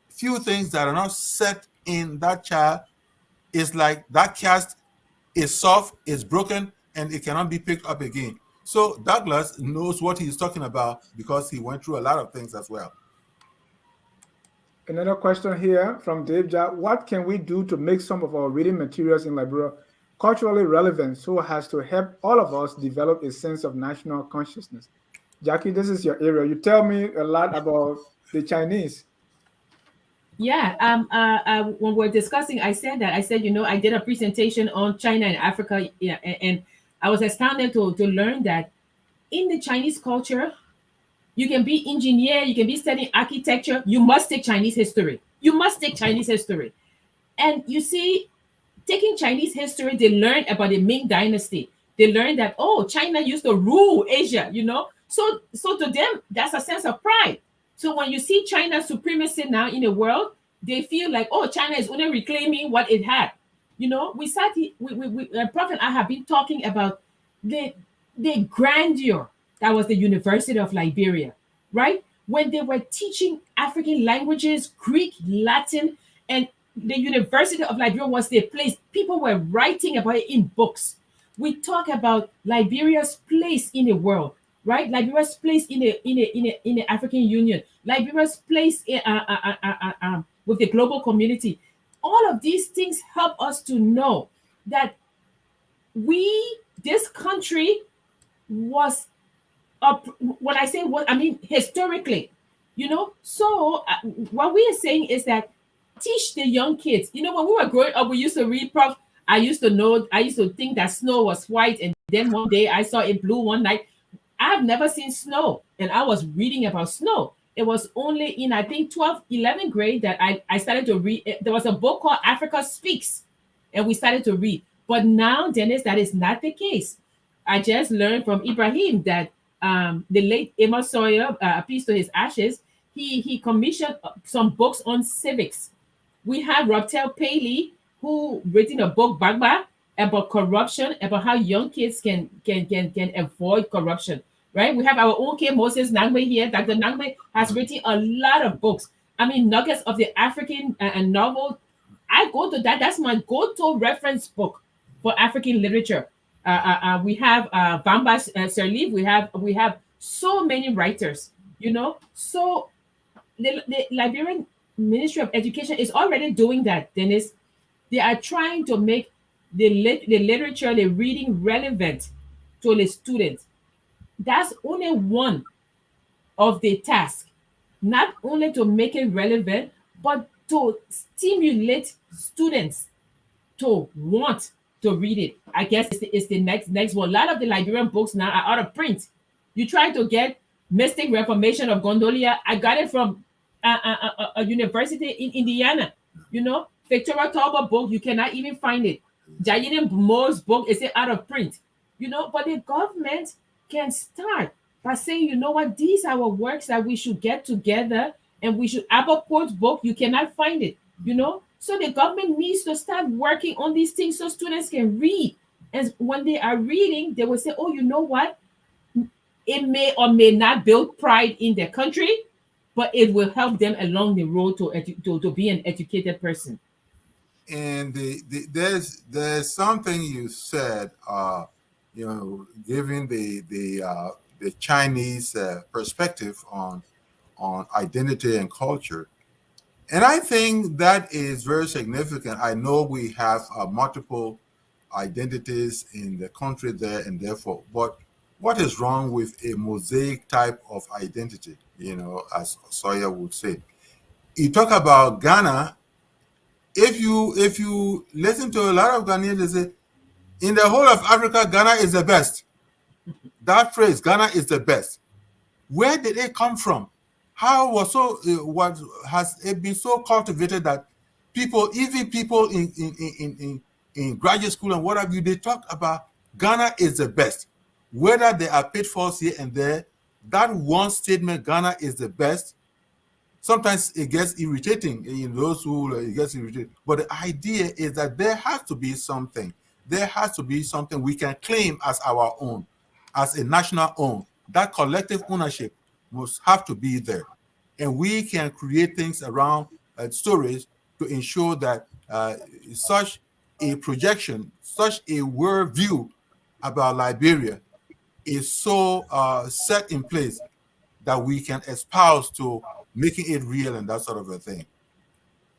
few things that are not set in that child, it's like that cast is soft, is broken, and it cannot be picked up again. So Douglas knows what he's talking about because he went through a lot of things as well. Another question here from Dave Ja. What can we do to make some of our reading materials in Liberia culturally relevant so as to help all of us develop a sense of national consciousness? Jackie, this is your area. You tell me a lot about the Chinese. Yeah. When we're discussing, I said, I did a presentation on China and Africa, and I was astounded to learn that in the Chinese culture, you can be engineer, you can be studying architecture, you must take Chinese history. You must take Chinese history. And you see, taking Chinese history, they learn about the Ming Dynasty. They learn that, China used to rule Asia, So to them, that's a sense of pride. So when you see China's supremacy now in the world, they feel like, China is only reclaiming what it had. We Prof and I have been talking about the grandeur that was the University of Liberia, right? When they were teaching African languages, Greek, Latin, and the University of Liberia was the place people were writing about it in books. We talk about Liberia's place in the world, right? Liberia's place in the African Union, Liberia's place with the global community. All of these things help us to know that this country was when I say what I mean historically, So what we are saying is that teach the young kids. When we were growing up, we used to read, Prof. I used to think that snow was white, and then one day I saw it blue one night. I've never seen snow, and I was reading about snow. It was only in, I think, 12th, 11th grade that I started to read. There was a book called Africa Speaks, and we started to read. But now, Dennis, that is not the case. I just learned from Ibrahim that the late Amos Sawyer, peace to his ashes, he commissioned some books on civics. We have Robtel Paley, who written a book, Bagba, about corruption, about how young kids can avoid corruption. Right? We have our own K. Moses Nagbe here. Dr. Nagbe has written a lot of books. I mean, nuggets of the African novel. I go to that. That's my go-to reference book for African literature. We have Bamba Sirleaf. We have so many writers. You know, so the Liberian Ministry of Education is already doing that, Dennis. They are trying to make the literature, the reading relevant to the students. That's only one of the tasks, not only to make it relevant, but to stimulate students to want to read it. I guess it's the next one. A lot of the Liberian books now are out of print. You try to get Mystic Reformation of Gondolia. I got it from a university in Indiana. You know, Victoria Tauber book, you cannot even find it. Jayden Moore's book is out of print. You know, but the government can start by saying, you know what, these are our works that we should get together and we should. Aberport's book, you cannot find it. You know, so the government needs to start working on these things so students can read. And when they are reading, they will say, oh, you know what? It may or may not build pride in their country, but it will help them along the road to be an educated person. And there's something you said, you know, giving the Chinese perspective on identity and culture. And I think that is very significant. I know we have multiple identities in the country there, and therefore, but what is wrong with a mosaic type of identity? You know, as Sawyer would say. You talk about Ghana. If you listen to a lot of Ghanaians, they say, in the whole of Africa, Ghana is the best. That phrase, Ghana is the best. Where did it come from? How was what has it been so cultivated that people, even people in graduate school and what have you, they talk about Ghana is the best. Whether there are pitfalls here and there, that one statement, Ghana is the best, sometimes it gets irritating in those who it gets irritated. But the idea is that there has to be something. There has to be something we can claim as our own, as a national own. That collective ownership must have to be there. And we can create things around stories to ensure that such a projection, such a worldview about Liberia is so set in place that we can espouse to making it real and that sort of a thing.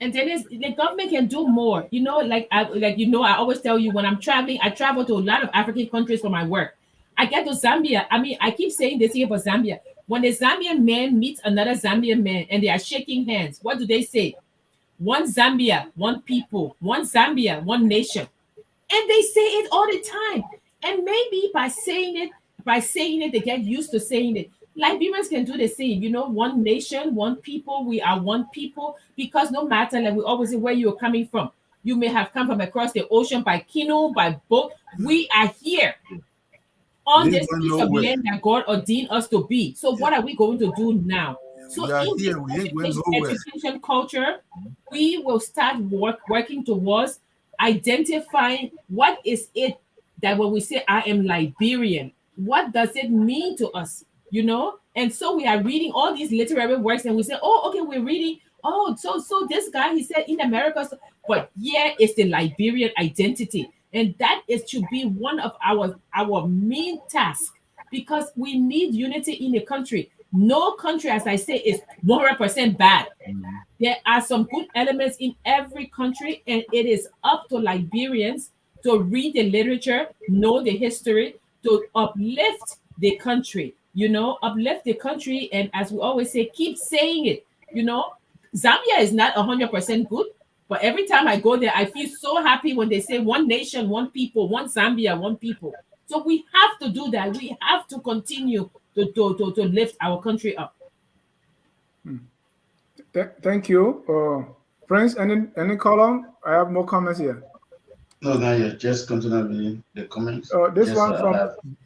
And then the government can do more. You know, I always tell you when I'm traveling, I travel to a lot of African countries for my work. I get to Zambia. I mean, I keep saying this here about Zambia. When a Zambian man meets another Zambian man and they are shaking hands, what do they say? One Zambia, one people, one Zambia, one nation. And they say it all the time. And maybe by saying it, they get used to saying it. Liberians can do the same, you know, one nation, one people, we are one people, because no matter, like we always say, where you're coming from, you may have come from across the ocean by canoe, by boat, we are here on this piece of land that God ordained us to be. So what are we going to do now? So in education culture, we will start working towards identifying what is it that when we say I am Liberian, what does it mean to us? You know, and so we are reading all these literary works, and we say, "Oh, okay, we're reading. Oh, so this guy, he said in America, but yeah, it's the Liberian identity, and that is should be one of our main tasks because we need unity in the country. No country, as I say, is 100% bad. There are some good elements in every country, and it is up to Liberians to read the literature, know the history, to uplift the country." You know, uplift the country. And as we always say, keep saying it. You know, Zambia is not 100% good, but every time I go there, I feel so happy when they say one nation, one people, one Zambia, one people. So we have to do that. We have to continue to lift our country up. Thank you. Prince, any column? I have more comments here. No, not yet. Just continue with the comments. This one from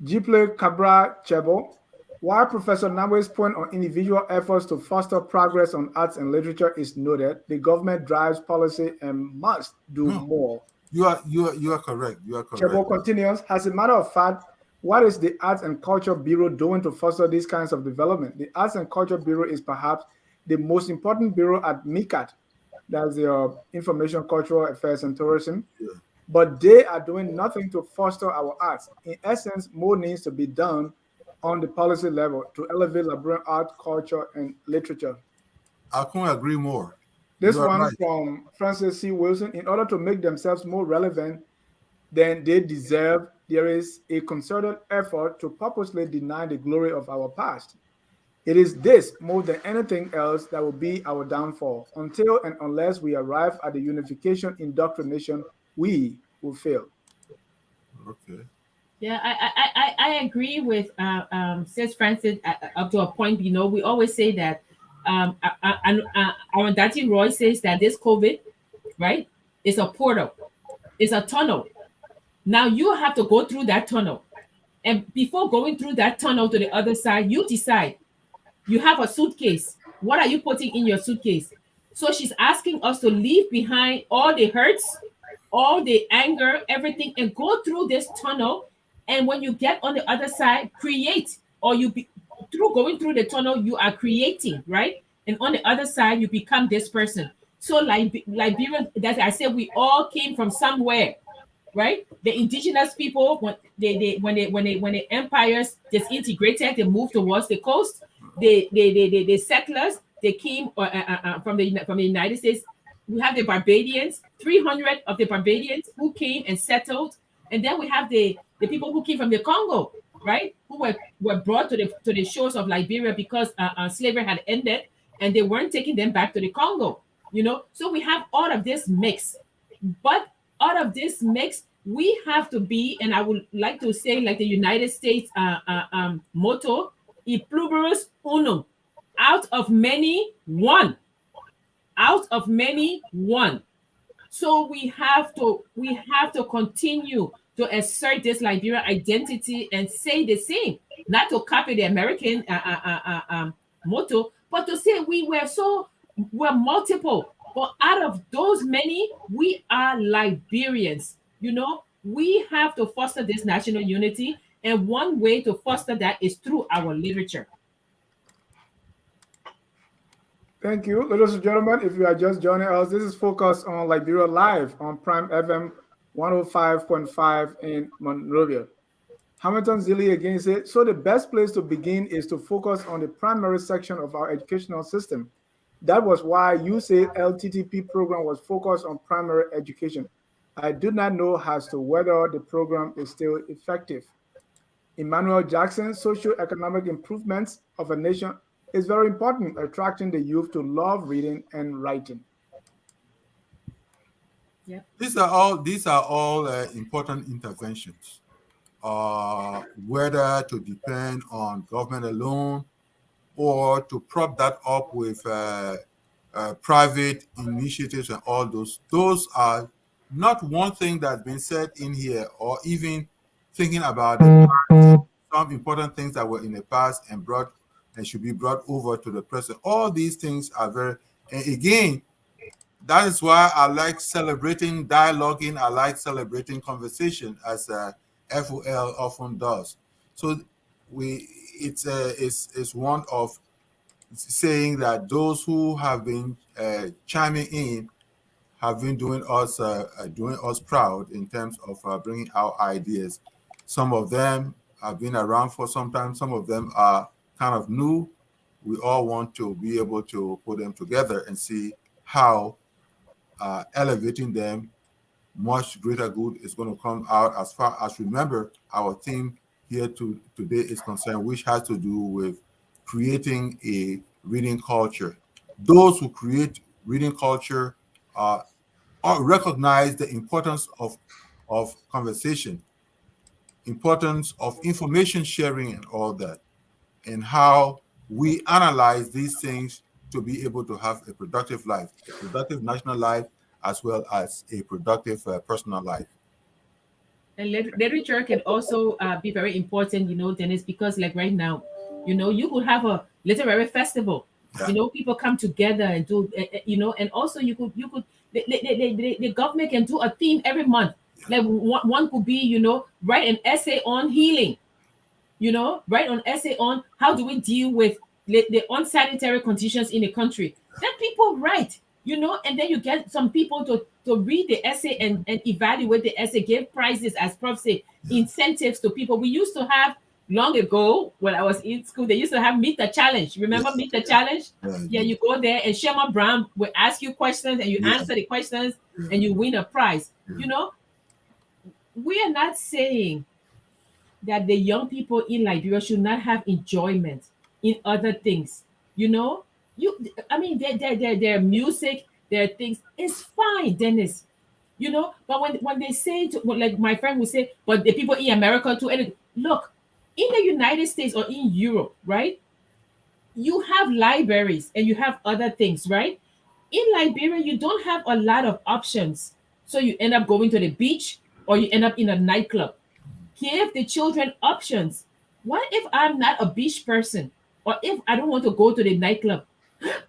Jiple Cabra Chebo. While Professor Nagbe's point on individual efforts to foster progress on arts and literature is noted, the government drives policy and must do No, more. you are correct. You are correct. Chebo continues, as a matter of fact, what is the Arts and Culture Bureau doing to foster these kinds of development? The Arts and Culture Bureau is perhaps the most important bureau at MICAT, that's the Information, Cultural Affairs and Tourism, Yeah. but they are doing nothing to foster our arts. In essence, more needs to be done on the policy level to elevate Liberian art, culture, and literature. I couldn't agree more. This You are one right. from Francis C. Wilson, in order to make themselves more relevant than they deserve, there is a concerted effort to purposely deny the glory of our past. It is this, more than anything else, that will be our downfall. Until and unless we arrive at the unification indoctrination, we will fail. Okay. Yeah, I agree with Sis Francis up to a point. You know, we always say that our Dati Roy says that this COVID, right, is a portal, it's a tunnel. Now you have to go through that tunnel. And before going through that tunnel to the other side, you decide. You have a suitcase. What are you putting in your suitcase? So she's asking us to leave behind all the hurts, all the anger, everything, and go through this tunnel. And when you get on the other side, create, or through going through the tunnel, you are creating, right? And on the other side, you become this person. So, like Liberia, that I said, we all came from somewhere, right? The indigenous people, when the empires disintegrated, they moved towards the coast. The settlers, they came from the United States. We have the Barbadians, 300 of the Barbadians who came and settled, and then we have the people who came from the Congo, right? Who were brought to the shores of Liberia because slavery had ended, and they weren't taking them back to the Congo. You know, so we have all of this mix, but out of this mix, we have to be, and I would like to say, like the United States motto, "E pluribus unum," out of many, one. Out of many, one. So we have to continue to assert this Liberian identity and say the same, not to copy the American motto, but to say we're multiple. But out of those many, we are Liberians. You know, we have to foster this national unity, and one way to foster that is through our literature. Thank you. Ladies and gentlemen, if you are just joining us, this is Focus on Liberia Live on Prime FM 105.5 in Monrovia. Hamilton Zilli again said, so the best place to begin is to focus on the primary section of our educational system. That was why you said LTTP program was focused on primary education. I do not know as to whether the program is still effective. Emmanuel Jackson, socio-economic improvements of a nation is very important, attracting the youth to love reading and writing. Yeah. These are all important interventions. Whether to depend on government alone or to prop that up with private initiatives and all those are not one thing that's been said in here, or even thinking about the past, some important things that were in the past and brought and should be brought over to the present. All these things are very, and again, that is why I like celebrating dialoguing. I like celebrating conversation, as FOL often does. So it's one of saying that those who have been chiming in have been doing us proud in terms of bringing our ideas. Some of them have been around for some time. Some of them are kind of new. We all want to be able to put them together and see how elevating them, much greater good is going to come out. As far as, remember, our theme here today is concerned, which has to do with creating a reading culture. Those who create reading culture uh, recognize the importance of conversation, importance of information sharing and all that, and how we analyze these things to be able to have a productive life, a productive national life, as well as a productive personal life. And literature can also be very important, you know, Dennis, because like right now, You know, you could have a literary festival. You know, people come together and do, you know, and also you could the government can do a theme every month. Like one could be, you know, write an essay on healing, you know, write an essay on how do we deal with the unsanitary conditions in the country. Let people write, you know, and then you get some people to read the essay and evaluate the essay, give prizes, as Prof say, incentives to people. We used to have long ago when I was in school, they used to have Meet the Challenge. Remember Meet the Challenge? Yeah, you go there and Sherman Brown will ask you questions and you answer the questions and you win a prize. You know, we are not saying that the young people in Liberia should not have enjoyment in other things. You know, I mean, their music, their things is fine, Dennis. You know, but when they say to, well, like my friend would say, but the people in America too, and look, in the United States or in Europe, right? You have libraries and you have other things, right? In Liberia, you don't have a lot of options. So you end up going to the beach or you end up in a nightclub. Give the children options. What if I'm not a beach person? Or if I don't want to go to the nightclub?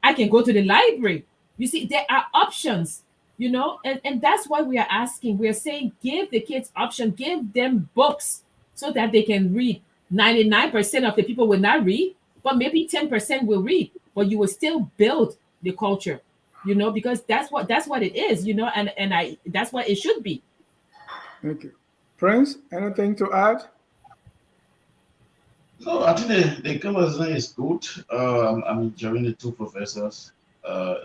I can go to the library. You see, there are options, you know, and that's why we are asking. We are saying give the kids option, give them books so that they can read. 99% of the people will not read, but maybe 10% will read, but you will still build the culture, you know, because that's what it is, you know, and I that's what it should be. Thank you. Prince, anything to add? No, I think the conversation is good. I'm enjoying the two professors.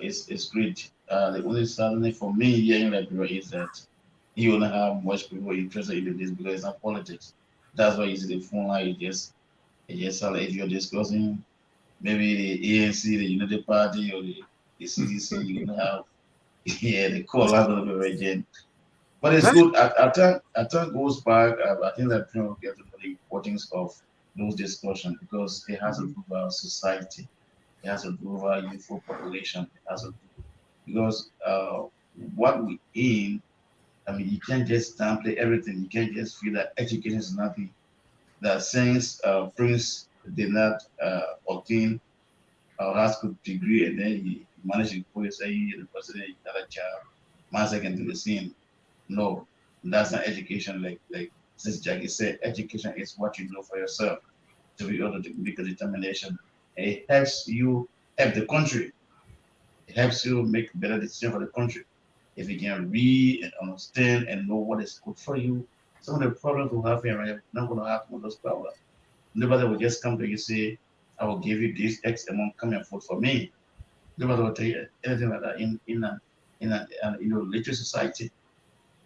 It's great. The only sadness for me here in Liberia is that you don't have much people interested in this because it's not politics. That's why you see the phone line. You just if you're discussing maybe the ANC, the United Party, or the CDC, you're gonna have yeah the call out of the region. But it's good. I think goes back. I think that people get to know the importance of those discussions because it has to do with our society. It has to do with our youthful population. It has to do because what we aim. I mean, you can't just downplay everything. You can't just feel that education is nothing. That since Prince did not obtain a high school degree and then he managed to put his university in another job, Master can do the same. No, that's not education. Like since Jackie said, education is what you know for yourself to be able to make a determination. It helps you help the country. It helps you make better decisions for the country. If you can read and understand and know what is good for you, some of the problems we have here, right, not going to have one of those problems. Nobody will just come to you and say, I will give you this X amount, come and vote for me. Nobody will tell you anything like that in a literate society.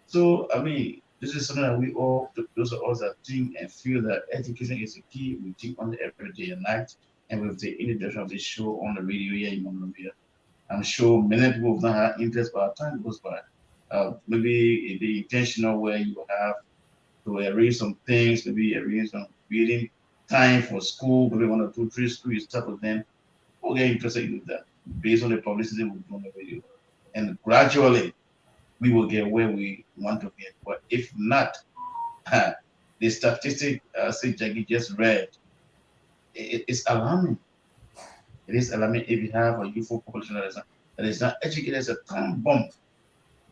So, I mean, this is something that we all, those of us that think and feel that education is the key, we think on it every day and night. And with the introduction of this show on the radio here in Monrovia, I'm sure many people have not had interest, but time goes by. Maybe it be intentional where you have to arrange some things, maybe arrange some reading time for school, maybe 1 or 2, 3 schools, you start with them. We'll get interested in that based on the publicity we do on the radio. And gradually, we will get where we want to get. But if not, the statistic say Jackie just read, it's alarming. It is alarming if you have a youthful population that is not educated as a time bomb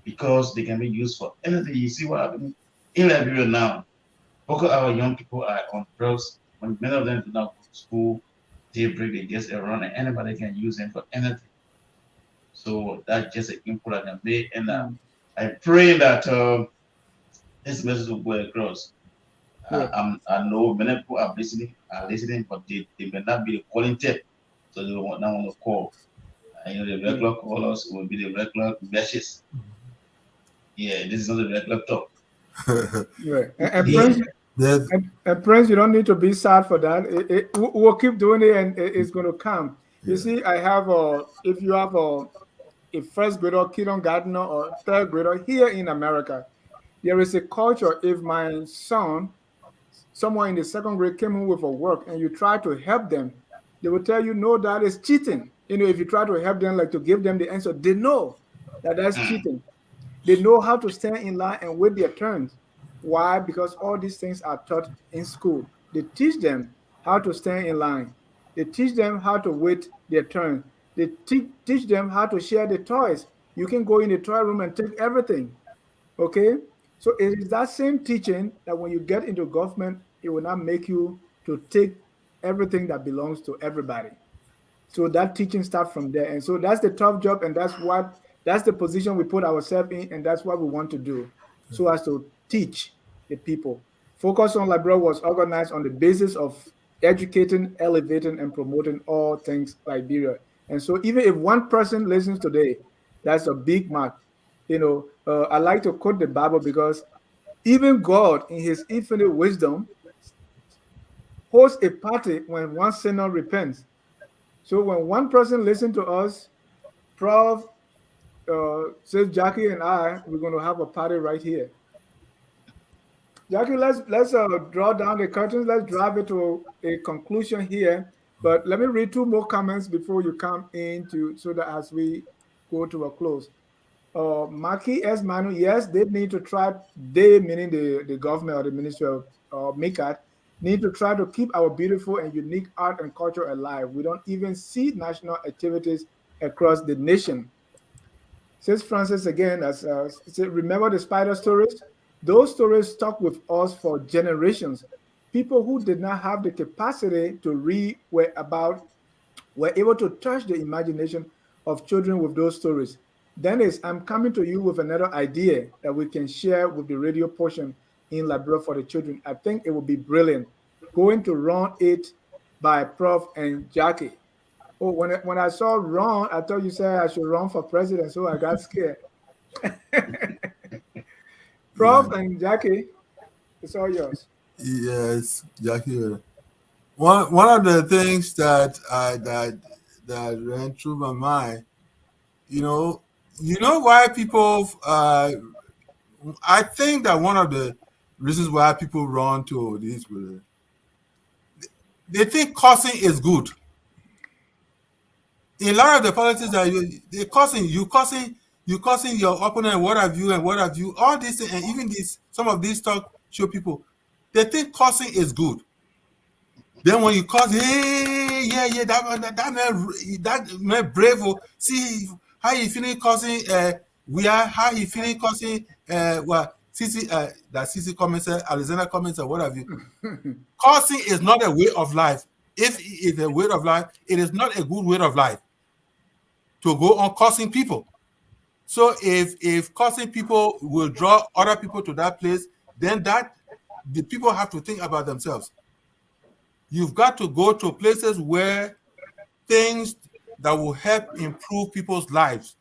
because they can be used for anything. You see what happened in Liberia now. Look at our young people are on drugs. When many of them do not go to school, they break, they just around, and anybody can use them for anything. So that's just an input I can make. And I pray that this message will go across. Yeah. I know many people are listening, but they may not be the calling tip. So they will not want to call. The regular callers will be the regular messages. Yeah, this is not the regular talk. Right. And Yeah. Prince, Yes. and Prince, you don't need to be sad for that. We'll keep doing it, and it's going to come. You see, I have if you have a first grader, kindergartner, or third grader here in America, there is a culture. If my son, someone in the second grade, came home with a work, and you try to help them, they will tell you, no, that is cheating. You know, if you try to help them, like to give them the answer, they know that that's cheating. They know how to stand in line and wait their turns. Why? Because all these things are taught in school. They teach them how to stand in line. They teach them how to wait their turn. They teach them how to share the toys. You can go in the toy room and take everything. Okay? So it is that same teaching that when you get into government, it will not make you to take everything that belongs to everybody. So that teaching starts from there. And so that's the tough job, and that's the position we put ourselves in, and that's what we want to do. So as to teach the people. Focus on Liberia was organized on the basis of educating, elevating, and promoting all things Liberia. And so even if one person listens today, that's a big mark. I like to quote the Bible because even God, in his infinite wisdom, hosts a party when one sinner repents. So when one person listens to us, Prof says Jackie and we're going to have a party right here. Jackie, let's draw down the curtains. Let's drive it to a conclusion here. But let me read two more comments before you come in so that as we go to a close. Maki S. Manu, yes, they need to try, they meaning the government or the Ministry of MICAT, need to try to keep our beautiful and unique art and culture alive. We don't even see national activities across the nation. Says Francis again, remember the spider stories? Those stories stuck with us for generations. People who did not have the capacity to read were able to touch the imagination of children with those stories. Dennis, I'm coming to you with another idea that we can share with the radio portion in Liberia for the children. I think it would be brilliant. Going to run it by Prof and Jackie. Oh, when I saw Ron, I thought you said I should run for president, so I got scared. Prof and Jackie, it's all yours. Yes, Jackie. One of the things that that ran through my mind, you know why people. I think that one of the reasons why people run to this, they think cursing is good. In a lot of the politics that they cursing your opponent, and what have you, all this, and even some of these talk show people, they think cursing is good. Then when you curse, hey, yeah, that man brave. See how he feeling cursing. How he feeling cursing. Sisi, that Sisi comments, Alexander comments, or what have you. Cursing is not a way of life. If it is a way of life, it is not a good way of life to go on cursing people. So if cursing people will draw other people to that place, then the people have to think about themselves. You've got to go to places where things that will help improve people's lives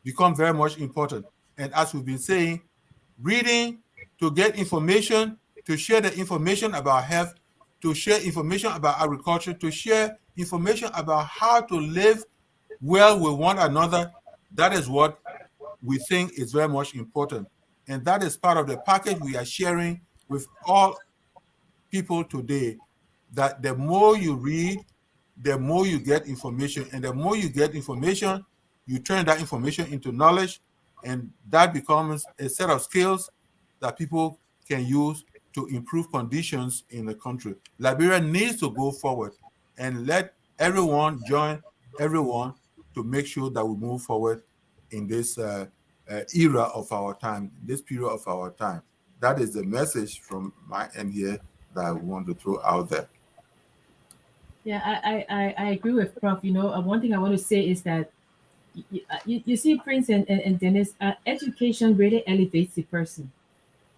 become very much important. And as we've been saying, reading to get information, to share the information about health, to share information about agriculture, to share information about how to live well with one another, that is what we think is very much important. And that is part of the package we are sharing with all people today, that the more you read, the more you get information. And the more you get information, you turn that information into knowledge, and that becomes a set of skills that people can use to improve conditions in the country. Liberia needs to go forward and let everyone join everyone to make sure that we move forward in this era of our time, this period of our time. That is the message from my end here that I want to throw out there. Yeah, I agree with Prof. One thing I want to say is that you see, Prince and Dennis, education really elevates the person.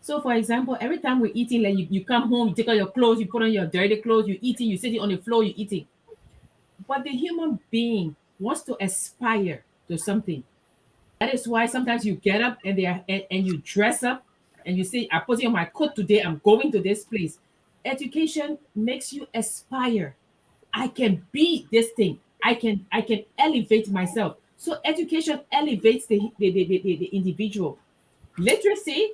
So, for example, every time we're eating, like you come home, you take out your clothes, you put on your dirty clothes, you eating, you sitting on the floor, you eating. But the human being wants to aspire to something. That is why sometimes you get up and you dress up and you say, "I put on my coat today. I'm going to this place." Education makes you aspire. I can be this thing. I can elevate myself. So education elevates the individual. Literacy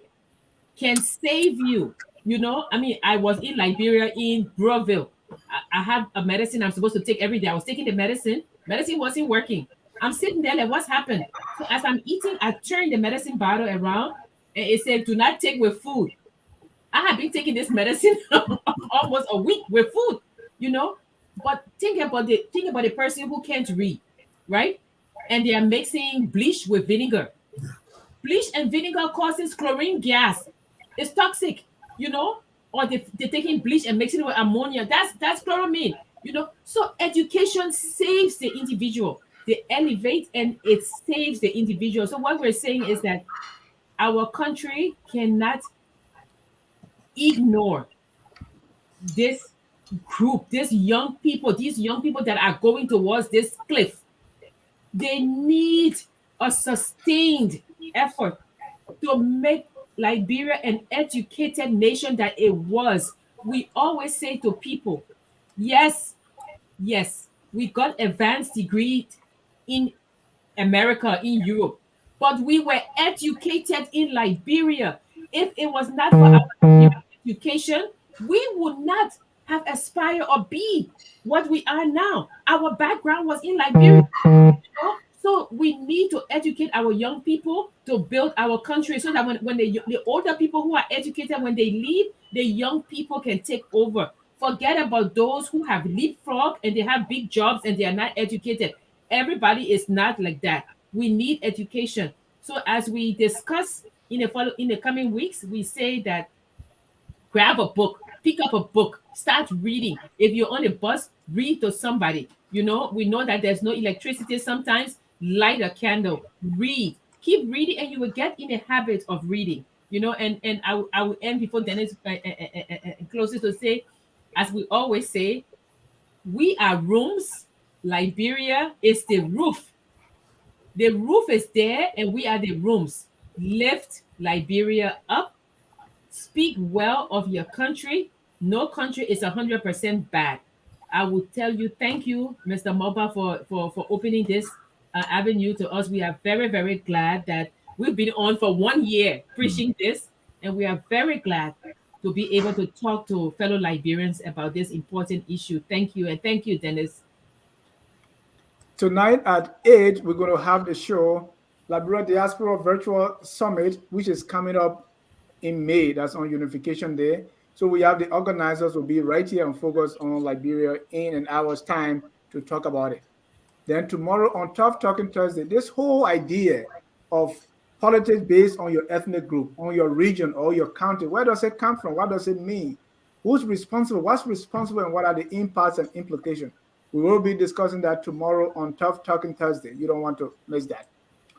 can save you. I was in Liberia in Breville. I have a medicine I'm supposed to take every day. I was taking the medicine. Medicine wasn't working. I'm sitting there like, what's happened? So as I'm eating, I turned the medicine bottle around and it said, do not take with food. I have been taking this medicine almost a week with food. You know, But think about the person who can't read, right? And they are mixing bleach with vinegar. Bleach and vinegar causes chlorine gas. It's toxic, you know. Or they're taking bleach and mixing it with ammonia. That's chloramine, you know. So education saves the individual. They elevate and it saves the individual. So what we're saying is that our country cannot ignore this group, these young people that are going towards this cliff. They need a sustained effort to make Liberia an educated nation that it was. We always say to people, yes, yes, we got advanced degree in America, in Europe, but we were educated in Liberia. If it was not for our education, we would not have aspired or be what we are now. Our background was in Liberia. So we need to educate our young people to build our country so that when the older people who are educated, when they leave, the young people can take over. Forget about those who have leapfrog and they have big jobs and they are not educated. Everybody is not like that. We need education. So as we discuss in the coming weeks, we say that grab a book, pick up a book, start reading. If you're on a bus, read to somebody. You know, we know that there's no electricity sometimes. Light a candle, read, keep reading, and you will get in a habit of reading. You know, and I will end before Dennis closes to say, as we always say, we are rooms. Liberia is the roof. The roof is there, and we are the rooms. Lift Liberia up. Speak well of your country. No country is 100% bad. I will tell you, thank you, Mr. Moba, for opening this avenue to us. We are very, very glad that we've been on for 1 year preaching this, and we are very glad to be able to talk to fellow Liberians about this important issue. Thank you, and thank you, Dennis. Tonight at 8, we're going to have the show, Liberia Diaspora Virtual Summit, which is coming up in May. That's on Unification Day. So we have the organizers will be right here and focus on Liberia in an hour's time to talk about it. Then tomorrow on Tough Talking Thursday, this whole idea of politics based on your ethnic group, on your region or your county, where does it come from? What does it mean? Who's responsible? What's responsible and what are the impacts and implications? We will be discussing that tomorrow on Tough Talking Thursday. You don't want to miss that.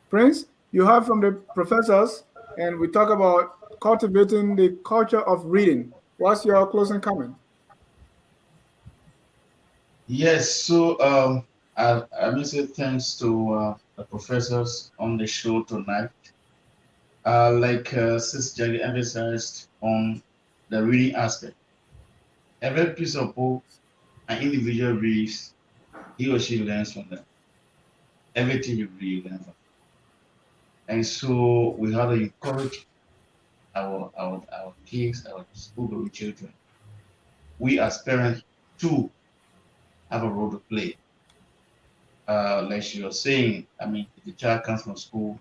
Prince, you heard from the professors, and we talk about cultivating the culture of reading. What's your closing comment? Yes, so I will say thanks to the professors on the show tonight. Like Sis Jaggy emphasized on the reading aspect. Every piece of book an individual reads, he or she learns from them. Everything you read, learn from. And so we have to encourage our kids, our school children. We as parents too have a role to play. Like she was saying, I mean, if the child comes from school,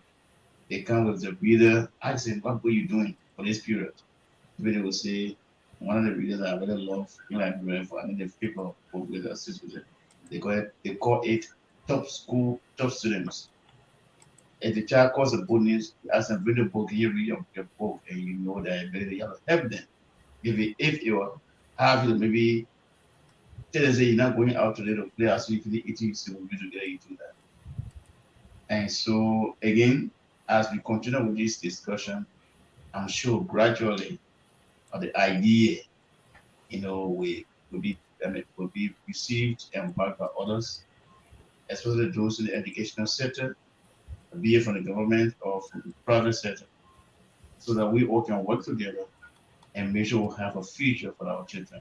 they come with the reader. I say, what were you doing for this period? The reader will say, one of the readers I really love in Liberia for and the people who will assist with it. They call it top students. If the child calls a bonus, ask them read the book, you read your book, and you know that you have to help them. If you have maybe tell them say you're not going out today to play as if you eating so we together you do that. And so again, as we continue with this discussion, I'm sure gradually the idea, will be received and backed by others, especially those in the educational sector, be it from the government or from the private sector, so that we all can work together and make sure we have a future for our children.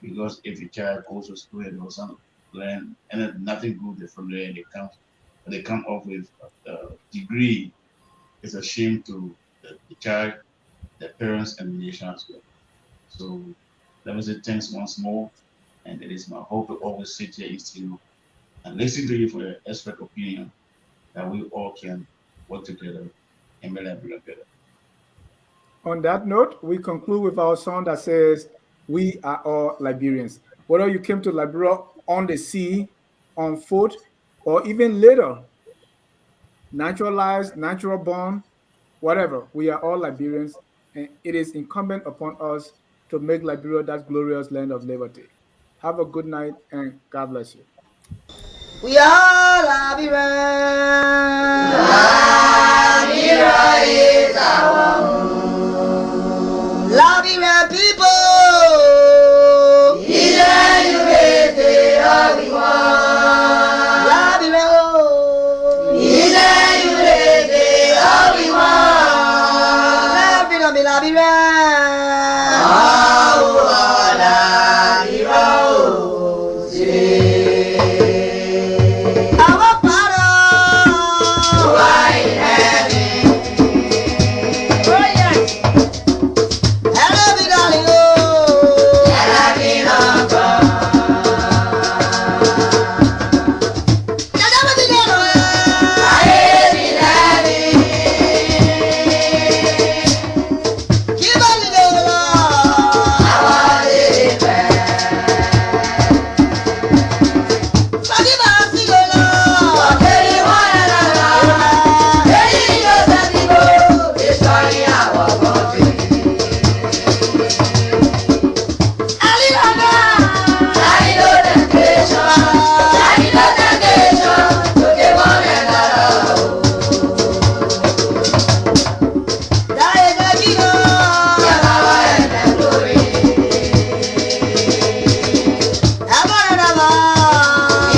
Because if a child goes to school and doesn't learn and nothing good from there, they come up with a degree, it's a shame to the child, the parents, and the nation as well. So let me say thanks once more, and it is my hope to always sit here and listen to you for your expert opinion, that we all can work together and make Liberia better. On that note, we conclude with our song that says, "We are all Liberians." whether you came to Liberia on the sea, on foot, or even later, naturalized, natural born, whatever. We are all Liberians, and it is incumbent upon us to make Liberia that glorious land of liberty. Have a good night, and God bless you. We are Liberians. Liberia is our home.